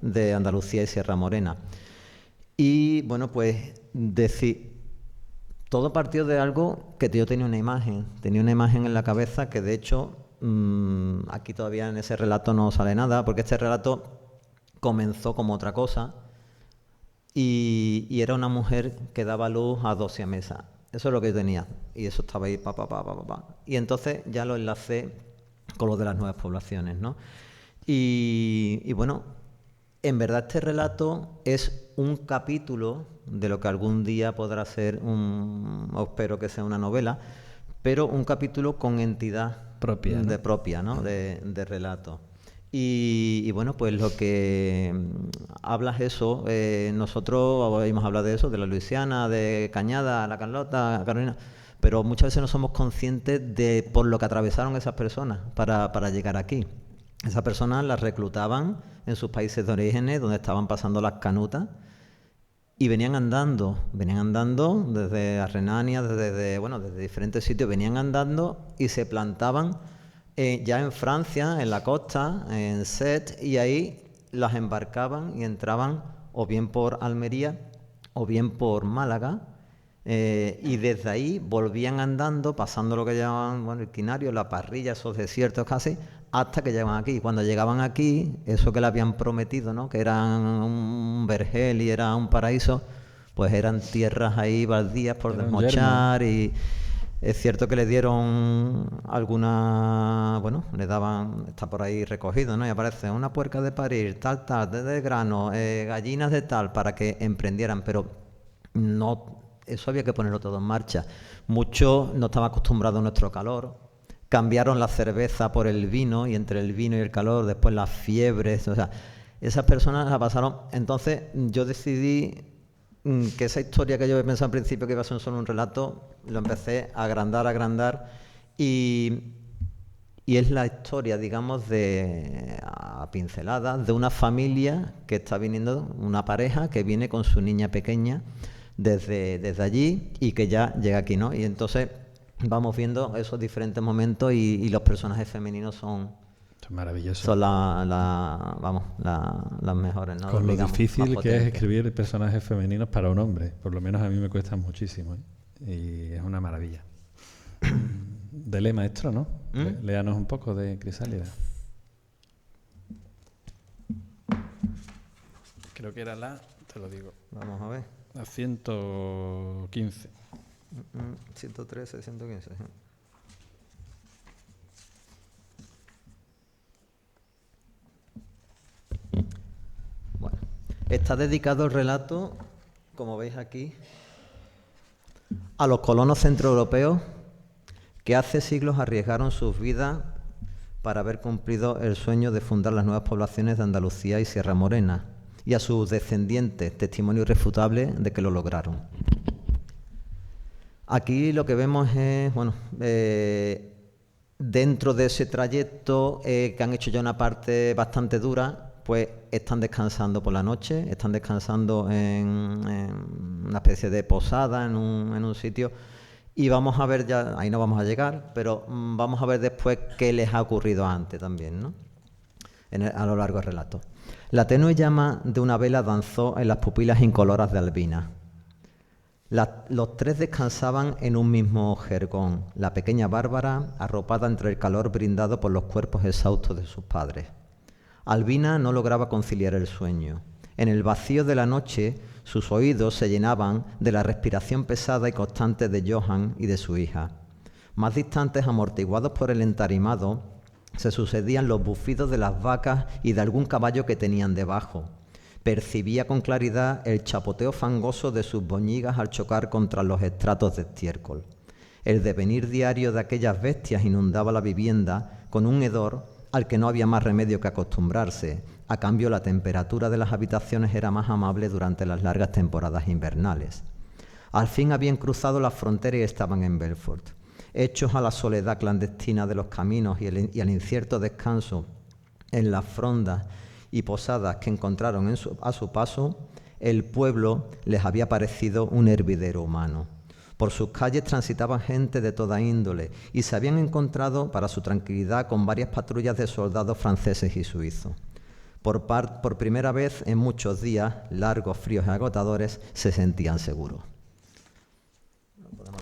de Andalucía y Sierra Morena. Y bueno, pues todo partió de algo que yo tenía una imagen en la cabeza que de hecho aquí todavía en ese relato no sale nada, porque este relato comenzó como otra cosa y era una mujer que daba luz a 2 siamesas. Eso es lo que yo tenía y eso estaba ahí, Y entonces ya lo enlacé con lo de las nuevas poblaciones, ¿no? Y bueno, en verdad este relato es un capítulo de lo que algún día podrá ser o espero que sea una novela, pero un capítulo con entidad propia, ¿no? De relato. Y bueno, pues lo que hablas eso, nosotros hemos hablado de eso, de la Luisiana, de Cañada, la Carlota, Carolina, pero muchas veces no somos conscientes de por lo que atravesaron esas personas para llegar aquí. Esas personas las reclutaban en sus países de origen, donde estaban pasando las canutas, y venían andando desde Renania, desde diferentes sitios, venían andando y se plantaban ya en Francia, en la costa, en Sète, y ahí las embarcaban y entraban o bien por Almería o bien por Málaga, y desde ahí volvían andando, pasando lo que llamaban el Quinario, la Parrilla, esos desiertos casi, hasta que llegaban aquí. Cuando llegaban aquí, eso que le habían prometido, ¿no? Que eran un vergel y era un paraíso, pues eran tierras ahí baldías por desmochar, y es cierto que le dieron le daban, está por ahí recogido, ¿no? Y aparece una puerca de parir, tal, de grano, gallinas de tal, para que emprendieran, pero no, eso había que ponerlo todo en marcha. Muchos no estaban acostumbrados a nuestro calor, cambiaron la cerveza por el vino, y entre el vino y el calor, después las fiebres, o sea, esas personas la pasaron. Entonces yo decidí que esa historia que yo había pensado al principio que iba a ser solo un relato, lo empecé a agrandar, y es la historia, digamos, a pinceladas de una familia que está viniendo, una pareja que viene con su niña pequeña desde allí y que ya llega aquí, ¿no? Y entonces vamos viendo esos diferentes momentos y los personajes femeninos son maravillosos. Son las mejores, ¿no? Con lo difícil que es escribir personajes femeninos para un hombre. Por lo menos a mí me cuesta muchísimo, ¿eh? Y es una maravilla. Dele, maestro, ¿no? Léanos un poco de Crisálida. Creo que era te lo digo. Vamos a ver. La 115. 113, 115. Bueno, está dedicado el relato, como veis aquí, a los colonos centroeuropeos que hace siglos arriesgaron sus vidas para haber cumplido el sueño de fundar las nuevas poblaciones de Andalucía y Sierra Morena, y a sus descendientes, testimonio irrefutable de que lo lograron. Aquí lo que vemos es, dentro de ese trayecto que han hecho ya una parte bastante dura, pues están descansando por la noche, están descansando en una especie de posada, en un sitio, y vamos a ver ya, ahí no vamos a llegar, pero vamos a ver después qué les ha ocurrido antes también, ¿no? A lo largo del relato. La tenue llama de una vela danzó en las pupilas incoloras de Albina. Los tres descansaban en un mismo jergón, la pequeña Bárbara arropada entre el calor brindado por los cuerpos exhaustos de sus padres. Albina no lograba conciliar el sueño. En el vacío de la noche, sus oídos se llenaban de la respiración pesada y constante de Johan y de su hija. Más distantes, amortiguados por el entarimado, se sucedían los bufidos de las vacas y de algún caballo que tenían debajo, Percibía con claridad el chapoteo fangoso de sus boñigas al chocar contra los estratos de estiércol. El devenir diario de aquellas bestias inundaba la vivienda con un hedor al que no había más remedio que acostumbrarse. A cambio, la temperatura de las habitaciones era más amable durante las largas temporadas invernales. Al fin habían cruzado la frontera y estaban en Belfort. Hechos a la soledad clandestina de los caminos y al incierto descanso en las frondas y posadas que encontraron a su paso, el pueblo les había parecido un hervidero humano. Por sus calles transitaban gente de toda índole y se habían encontrado, para su tranquilidad, con varias patrullas de soldados franceses y suizos. Por primera vez en muchos días, largos, fríos y agotadores, se sentían seguros.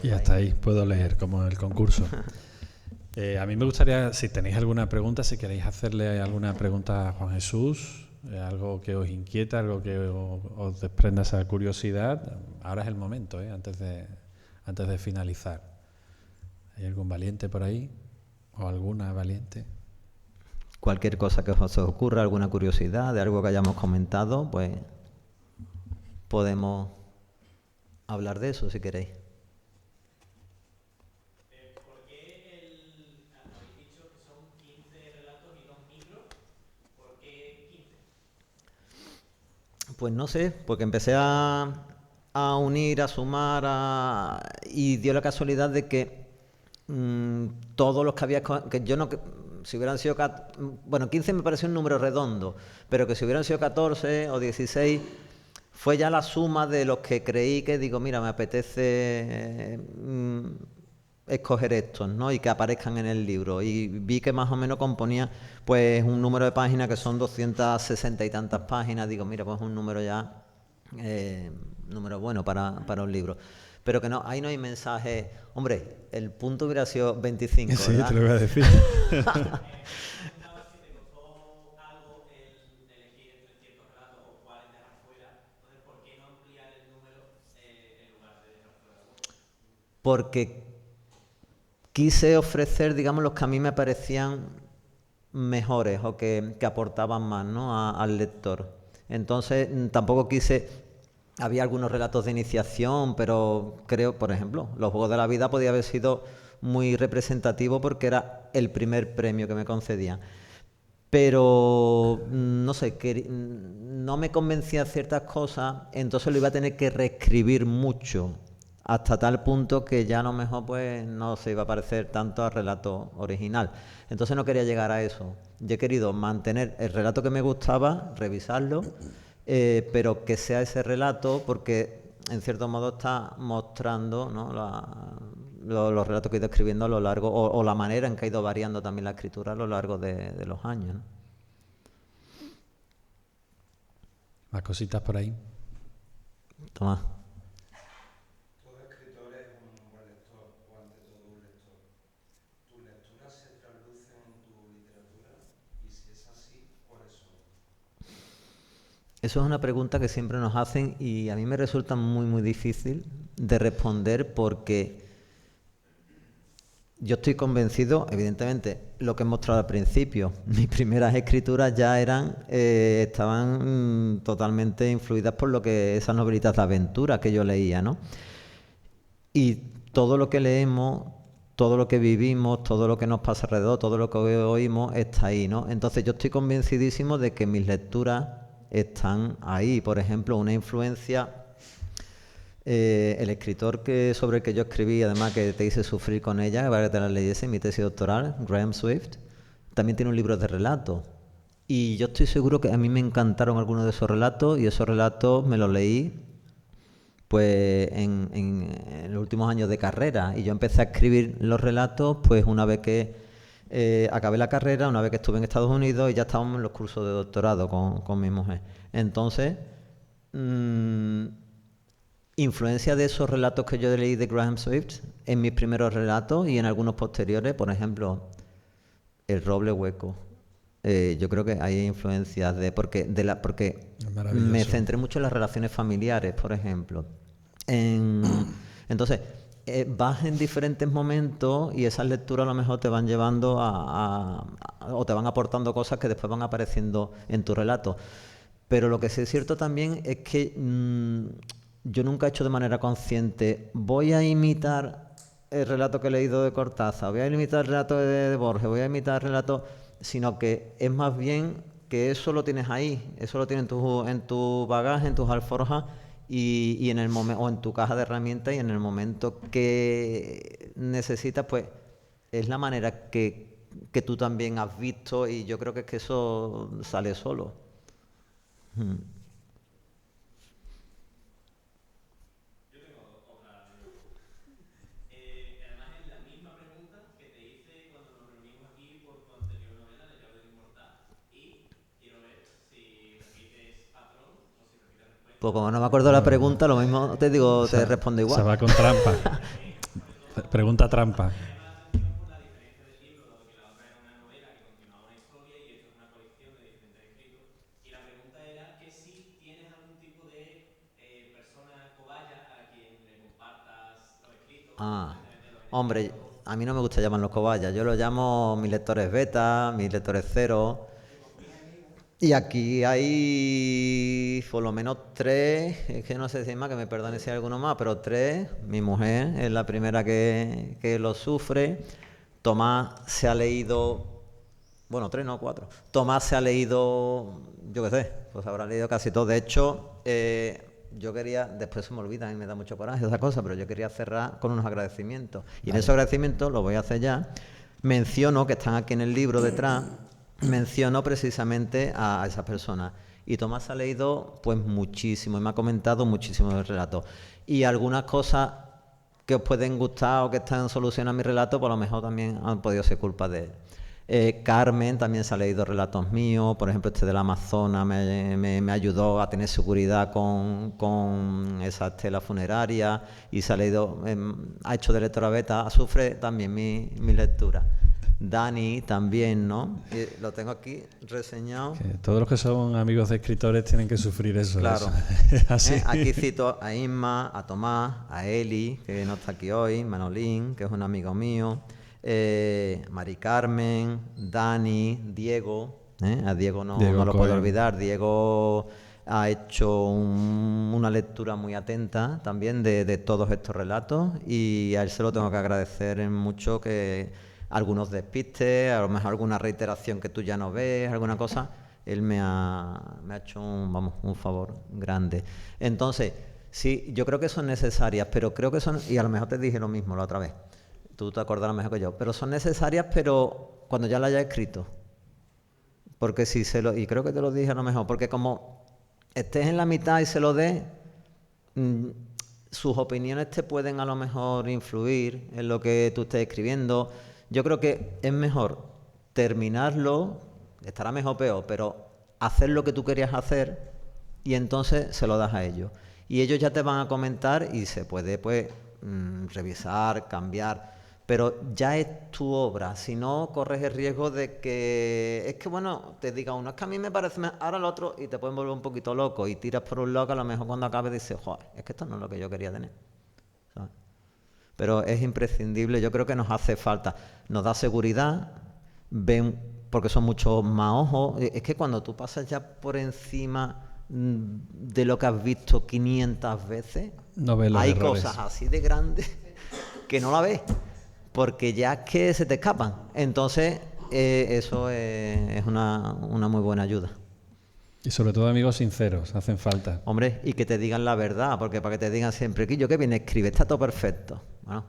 Y hasta ahí puedo leer, como el concurso. A mí me gustaría, si tenéis alguna pregunta, si queréis hacerle alguna pregunta a Juan Jesús, algo que os inquieta, algo que os desprenda esa curiosidad, ahora es el momento, antes de finalizar. ¿Hay algún valiente por ahí? ¿O alguna valiente? Cualquier cosa que os ocurra, alguna curiosidad de algo que hayamos comentado, pues podemos hablar de eso si queréis. ¿Por qué habéis dicho que son 15 relatos y 2 micros? ¿Por qué 15? Pues no sé, porque empecé a unir, a sumar, y dio la casualidad de que todos los que había, que yo no, si hubieran sido, bueno, 15 me pareció un número redondo, pero que si hubieran sido 14 o 16, fue ya la suma de los que creí que digo, mira, me apetece escoger estos, ¿no? Y que aparezcan en el libro. Y vi que más o menos componía pues un número de páginas que son 260 y tantas páginas. Digo, mira, pues un número ya, número bueno para un libro. Pero que no, ahí no hay mensaje. Hombre, el punto hubiera sido 25, sí, ¿verdad? te lo voy a decir. Porque quise ofrecer, digamos, los que a mí me parecían mejores o que aportaban más, ¿no? al lector. Entonces, tampoco quise... Había algunos relatos de iniciación, pero creo, por ejemplo, Los Juegos de la Vida podía haber sido muy representativo porque era el primer premio que me concedían. Pero, no sé, no me convencía ciertas cosas, entonces lo iba a tener que reescribir mucho, hasta tal punto que ya a lo mejor pues no se iba a parecer tanto al relato original. Entonces no quería llegar a eso. Yo he querido mantener el relato que me gustaba, revisarlo, pero que sea ese relato porque en cierto modo está mostrando, ¿no? los relatos que he ido escribiendo a lo largo, o la manera en que ha ido variando también la escritura a lo largo de los años, ¿no? Más cositas por ahí. Tomás. Todo escritor es un buen lector, o ante todo un lector. ¿Tus lecturas se traducen en tu literatura? Y si es así, ¿cuáles son? Eso es una pregunta que siempre nos hacen y a mí me resulta muy, muy difícil de responder porque yo estoy convencido, evidentemente, lo que he mostrado al principio. Mis primeras escrituras ya estaban totalmente influidas por lo que esas novelitas de aventura que yo leía, ¿no? Y todo lo que leemos, todo lo que vivimos, todo lo que nos pasa alrededor, todo lo que oímos está ahí, ¿no? Entonces yo estoy convencidísimo de que mis lecturas están ahí. Por ejemplo, una influencia... el escritor sobre el que yo escribí, además que te hice sufrir con ella, para que te la leyese, mi tesis doctoral, Graham Swift, también tiene un libro de relatos. Y yo estoy seguro que a mí me encantaron algunos de esos relatos y esos relatos me los leí pues en los últimos años de carrera. Y yo empecé a escribir los relatos pues una vez que acabé la carrera, una vez que estuve en Estados Unidos y ya estábamos en los cursos de doctorado con mi mujer. Entonces... influencia de esos relatos que yo leí de Graham Swift en mis primeros relatos y en algunos posteriores, por ejemplo, El roble hueco. Yo creo que hay influencias porque me centré mucho en las relaciones familiares, por ejemplo. Entonces, vas en diferentes momentos y esas lecturas a lo mejor te van llevando o te van aportando cosas que después van apareciendo en tu relato. Pero lo que sí es cierto también es que yo nunca he hecho de manera consciente, voy a imitar el relato que he leído de Cortázar, voy a imitar el relato de Borges, voy a imitar el relato, sino que es más bien que eso lo tienes ahí, eso lo tienes en tu bagaje, en tus alforjas y en el momento, o en tu caja de herramientas, y en el momento que necesitas, pues es la manera que tú también has visto, y yo creo que es que eso sale solo. Además es la misma pregunta que te hice cuando nos reunimos aquí por tu anterior novela, La llave del inmortal. Y quiero ver si repites patrón o si repites respuesta. Pues como no me acuerdo la pregunta, lo mismo te digo, te respondo Se igual. va con trampa. Pregunta trampa. Y la pregunta era que si tienes algún tipo de persona cobaya a quien le compartas los escritos. Hombre, a mí no me gusta llamarlos cobayas, yo los llamo mis lectores beta, mis lectores cero. Y aquí hay por lo menos 3, es que no sé si hay más, que me perdone si hay alguno más, pero 3. Mi mujer es la primera que lo sufre. Tomás se ha leído, bueno, 3 no, 4. Tomás se ha leído, yo qué sé, pues habrá leído casi todo. De hecho, yo quería, después se me olvida, a mí me da mucho coraje esa cosa, pero yo quería cerrar con unos agradecimientos. Y en esos agradecimientos, lo voy a hacer ya, menciono, que están aquí en el libro detrás, menciono precisamente a esas personas. Y Tomás ha leído pues muchísimo y me ha comentado muchísimo del relato. Y algunas cosas que os pueden gustar o que están solucionando mi relato, pues a lo mejor también han podido ser culpa de él. Carmen también se ha leído relatos míos, por ejemplo este del Amazonas me ayudó a tener seguridad con esa estela funeraria, y se ha leído, ha hecho de lectora beta, sufre también mi lectura. Dani también, ¿no? Lo tengo aquí reseñado. Que todos los que son amigos de escritores tienen que sufrir eso. Claro. Eso. Así. Aquí cito a Inma, a Tomás, a Eli, que no está aquí hoy, Manolín, que es un amigo mío, Mari Carmen, Dani, Diego, a Diego no lo puedo olvidar. Diego ha hecho una lectura muy atenta también de todos estos relatos, y a él se lo tengo que agradecer en mucho, que algunos despistes, a lo mejor alguna reiteración que tú ya no ves, alguna cosa, él me ha hecho un favor grande. Entonces, sí, yo creo que son necesarias, pero creo que son, y a lo mejor te dije lo mismo la otra vez, tú te acordarás mejor que yo, pero son necesarias, pero cuando ya la haya escrito. Porque si y creo que te lo dije a lo mejor, porque como estés en la mitad y se lo des, sus opiniones te pueden a lo mejor influir en lo que tú estés escribiendo. Yo creo que es mejor terminarlo, estará mejor o peor, pero hacer lo que tú querías hacer, y entonces se lo das a ellos. Y ellos ya te van a comentar y se puede pues revisar, cambiar, pero ya es tu obra. Si no, corres el riesgo de que, es que bueno, te diga uno, es que a mí me parece mejor, ahora el otro, y te pueden volver un poquito loco y tiras por un lado que a lo mejor cuando acabes dices, joder, es que esto no es lo que yo quería tener, ¿sabes? Pero es imprescindible, yo creo que nos hace falta, nos da seguridad, ven, porque son muchos más ojos. Es que cuando tú pasas ya por encima de lo que has visto 500 veces, no ves los hay errores. cosas así de grandes que no la ves, porque ya es que se te escapan. Entonces, eso es una muy buena ayuda. Y sobre todo amigos sinceros, hacen falta. Hombre, y que te digan la verdad, porque para que te digan siempre, Quillo, que viene, escribe, está todo perfecto. Bueno,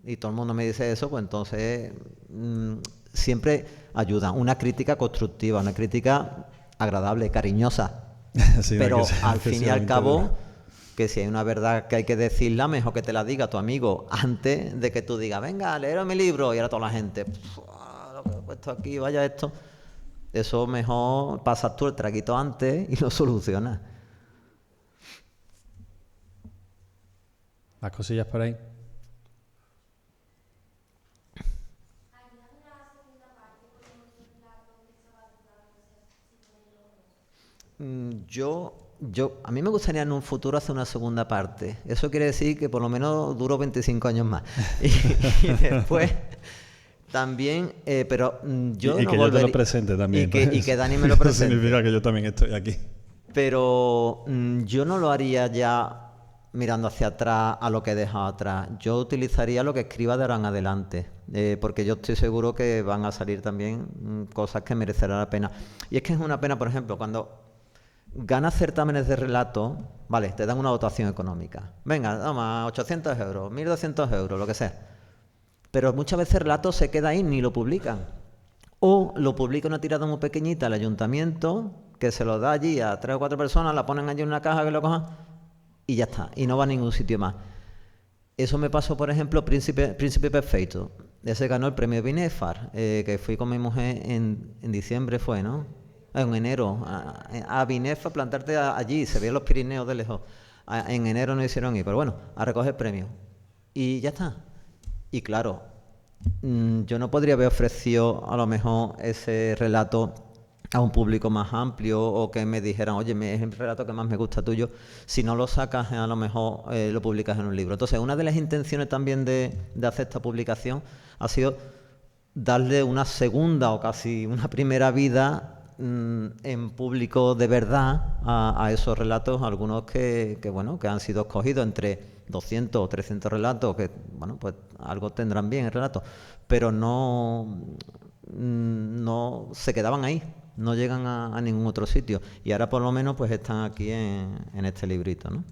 y todo el mundo me dice eso, pues entonces siempre ayuda. Una crítica constructiva, una crítica agradable, cariñosa. Sí, pero no, que sea al fin y al excesivamente cabo, dura. que si hay una verdad que hay que decirla, mejor que te la diga tu amigo antes de que tú digas, venga, léelo mi libro, y ahora toda la gente, lo que he puesto aquí, vaya esto. Eso mejor pasas tú el traguito antes y lo solucionas. ¿Más cosillas por ahí? A mí me gustaría en un futuro hacer una segunda parte. Eso quiere decir que por lo menos duro 25 años más. Y después también, pero yo y no que yo te volvería. lo presente también. Y que Dani me lo Eso presente. significa que yo también estoy aquí. Pero yo no lo haría ya mirando hacia atrás a lo que he dejado atrás. Yo utilizaría lo que escriba de ahora en adelante, porque yo estoy seguro que van a salir también cosas que merecerán la pena. Y es que es una pena, por ejemplo, cuando ganas certámenes de relato, vale, te dan una dotación económica. Venga, toma, 800 euros, 1.200 euros, lo que sea. Pero muchas veces el relato se queda ahí, ni lo publican. O lo publica una tirada muy pequeñita el ayuntamiento, que se lo da allí a 3 o 4 personas, la ponen allí en una caja que lo cojan y ya está, y no va a ningún sitio más. Eso me pasó, por ejemplo, Príncipe Perfecto. Ese ganó el premio Binefar, que fui con mi mujer en diciembre, fue, ¿no? En enero, a Binefar, plantarte allí, se veían los Pirineos de lejos. En enero nos hicieron ir, pero bueno, a recoger premios. Y ya está. Y claro, yo no podría haber ofrecido a lo mejor ese relato a un público más amplio o que me dijeran, oye, es el relato que más me gusta tuyo, si no lo sacas a lo mejor lo publicas en un libro. Entonces, una de las intenciones también de hacer esta publicación ha sido darle una segunda o casi una primera vida en público de verdad a esos relatos, algunos que han sido escogidos entre 200 o 300 relatos, que bueno, pues algo tendrán bien el relato, pero no se quedaban ahí, no llegan a ningún otro sitio, y ahora por lo menos pues están aquí en este librito, ¿no?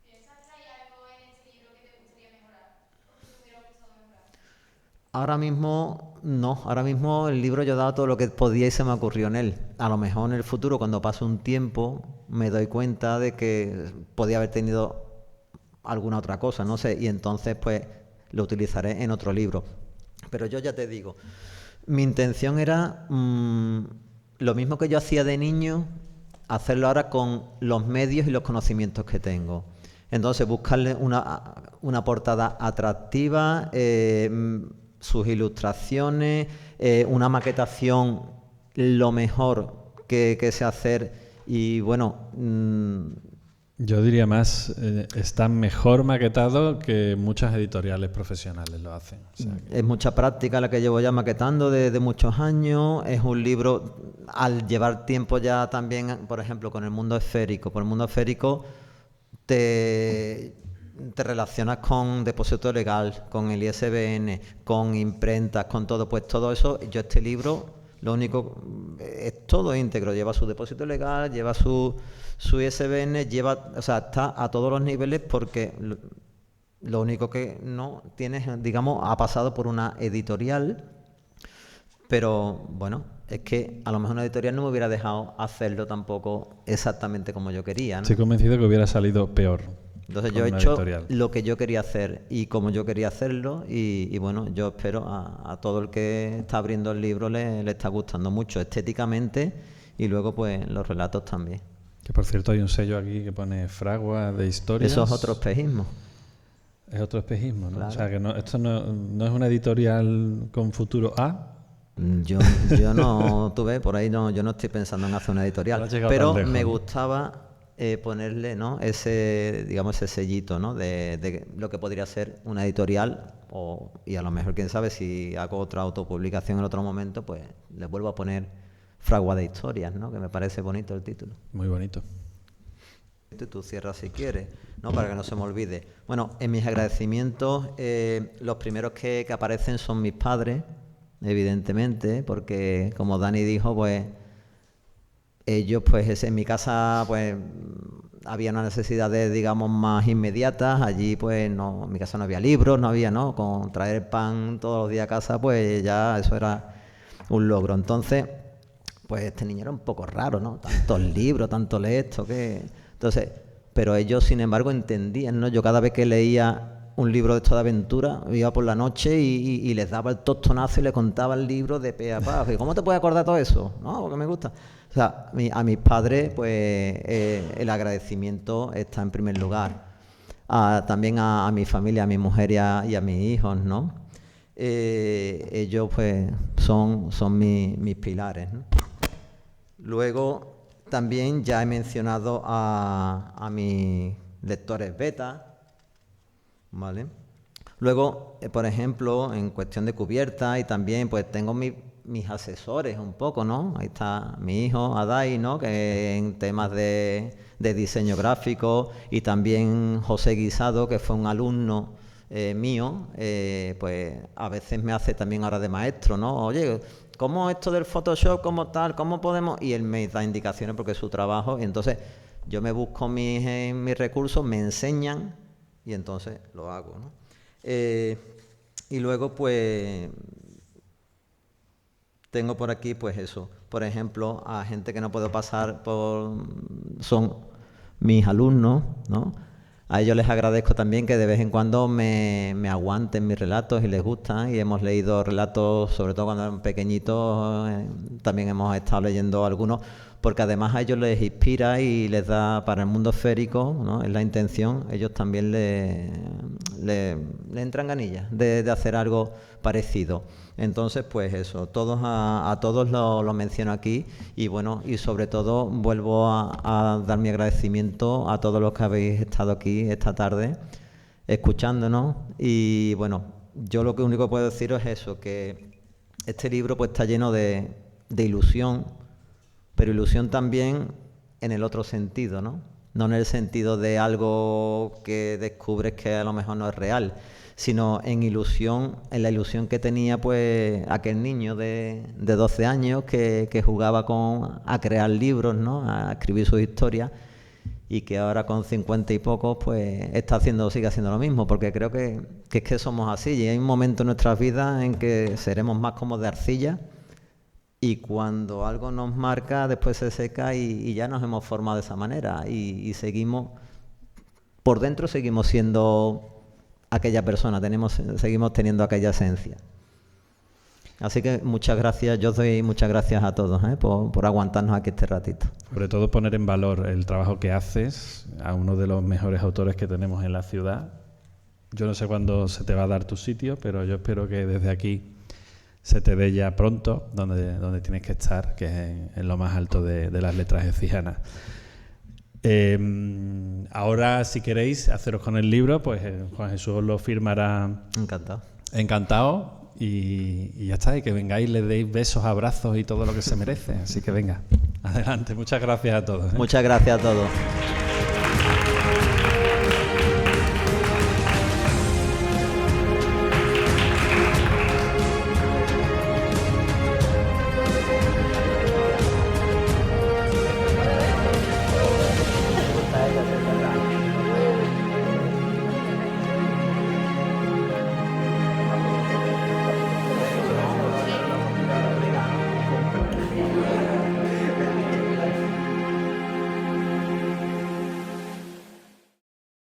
¿Piensas que hay algo en este libro que te gustaría mejorar? ¿O que te hubiera gustado mejorar? Ahora mismo no, ahora mismo el libro yo he dado todo lo que podía y se me ocurrió en él. A lo mejor en el futuro, cuando pase un tiempo, me doy cuenta de que podía haber tenido alguna otra cosa, no sé, y entonces pues lo utilizaré en otro libro. Pero yo ya te digo, mi intención era lo mismo que yo hacía de niño, hacerlo ahora con los medios y los conocimientos que tengo. Entonces buscarle una portada atractiva, sus ilustraciones, una maquetación lo mejor que sé hacer y bueno... Yo diría más, está mejor maquetado que muchas editoriales profesionales lo hacen. O sea que... Es mucha práctica la que llevo ya maquetando de muchos años. Es un libro, al llevar tiempo ya también, por ejemplo, con el mundo esférico. Por el mundo esférico te relacionas con depósito legal, con el ISBN, con imprentas, con todo. Pues todo eso, yo este libro, lo único, es todo íntegro. Lleva su depósito legal, lleva su ISBN, o sea, está a todos los niveles porque lo único que no tienes, digamos, ha pasado por una editorial, pero bueno, es que a lo mejor una editorial no me hubiera dejado hacerlo tampoco exactamente como yo quería, ¿no? Estoy convencido que hubiera salido peor. Entonces yo he hecho lo que yo quería hacer y como yo quería hacerlo y bueno, yo espero a todo el que está abriendo el libro le está gustando mucho estéticamente y luego pues los relatos también. Que por cierto hay un sello aquí que pone Fragua de historias. Eso es otro espejismo. Es otro espejismo, ¿no? Claro. O sea que esto no es una editorial con futuro A. Yo no tuve, por ahí no, yo no estoy pensando en hacer una editorial, pero me gustaba ponerle, ¿no? ese sellito, ¿no? de lo que podría ser una editorial y a lo mejor, quién sabe, si hago otra autopublicación en otro momento, pues le vuelvo a poner Fragua de historias, ¿no? Que me parece bonito el título. Muy bonito. Tú cierras si quieres, ¿no? Para que no se me olvide. Bueno, en mis agradecimientos, los primeros que aparecen son mis padres, evidentemente, porque como Dani dijo, pues ellos, pues en mi casa, pues había una necesidades, digamos, más inmediatas. Allí, pues no, en mi casa no había libros, no había, ¿no? Con traer pan todos los días a casa, pues ya eso era un logro. Entonces, pues este niño era un poco raro, ¿no? Tantos libros, tanto lee esto, que... Entonces, pero ellos, sin embargo, entendían, ¿no? Yo cada vez que leía un libro de esto de aventura, iba por la noche y les daba el tostonazo y le contaba el libro de pe a pa. ¿Cómo te puedes acordar todo eso? No, porque me gusta. O sea, a mis padres, pues el agradecimiento está en primer lugar. También a mi familia, a mi mujer y a mis hijos, ¿no? Ellos, pues, son mis pilares, ¿no? Luego, también ya he mencionado a mis lectores beta, ¿vale? Luego, por ejemplo, en cuestión de cubierta y también pues tengo mis asesores un poco, ¿no? Ahí está mi hijo, Adai, ¿no? Que en temas de diseño gráfico, y también José Guisado, que fue un alumno mío, pues a veces me hace también ahora de maestro, ¿no? Oye, ¿cómo esto del Photoshop, cómo tal, cómo podemos? Y él me da indicaciones porque es su trabajo, y entonces yo me busco mis recursos, me enseñan y entonces lo hago, ¿no? Y luego pues tengo por aquí pues eso, por ejemplo, a gente que no puedo pasar son mis alumnos, ¿no? A ellos les agradezco también que de vez en cuando me aguanten mis relatos y les gustan, y hemos leído relatos, sobre todo cuando eran pequeñitos, también hemos estado leyendo algunos, porque además a ellos les inspira y les da para el mundo esférico, ¿no? Es la intención, ellos también le entran ganillas de hacer algo parecido. Entonces, pues eso, a todos lo menciono aquí, y bueno, y sobre todo vuelvo a dar mi agradecimiento a todos los que habéis estado aquí esta tarde escuchándonos. Y bueno, yo lo único que puedo deciros es eso, que este libro pues está lleno de ilusión, pero ilusión también en el otro sentido, ¿no? No en el sentido de algo que descubres que a lo mejor no es real, sino en la ilusión que tenía pues aquel niño de 12 años que jugaba a crear libros, ¿no? A escribir sus historias, y que ahora con 50 y pocos pues sigue haciendo lo mismo, porque creo que es que somos así, y hay un momento en nuestras vidas en que seremos más como de arcilla, y cuando algo nos marca después se seca y ya nos hemos formado de esa manera, y seguimos, por dentro seguimos siendo aquella persona, seguimos teniendo aquella esencia. Así que muchas gracias, yo os doy muchas gracias a todos por aguantarnos aquí este ratito. Sobre todo poner en valor el trabajo que haces a uno de los mejores autores que tenemos en la ciudad. Yo no sé cuándo se te va a dar tu sitio, pero yo espero que desde aquí se te dé ya pronto donde tienes que estar, que es en lo más alto de las letras ecijanas. Ahora, si queréis haceros con el libro, pues Juan Jesús os lo firmará. Encantado. Y ya está, y que vengáis, le deis besos, abrazos y todo lo que se merece. Así que venga, adelante. Muchas gracias a todos. Muchas gracias a todos.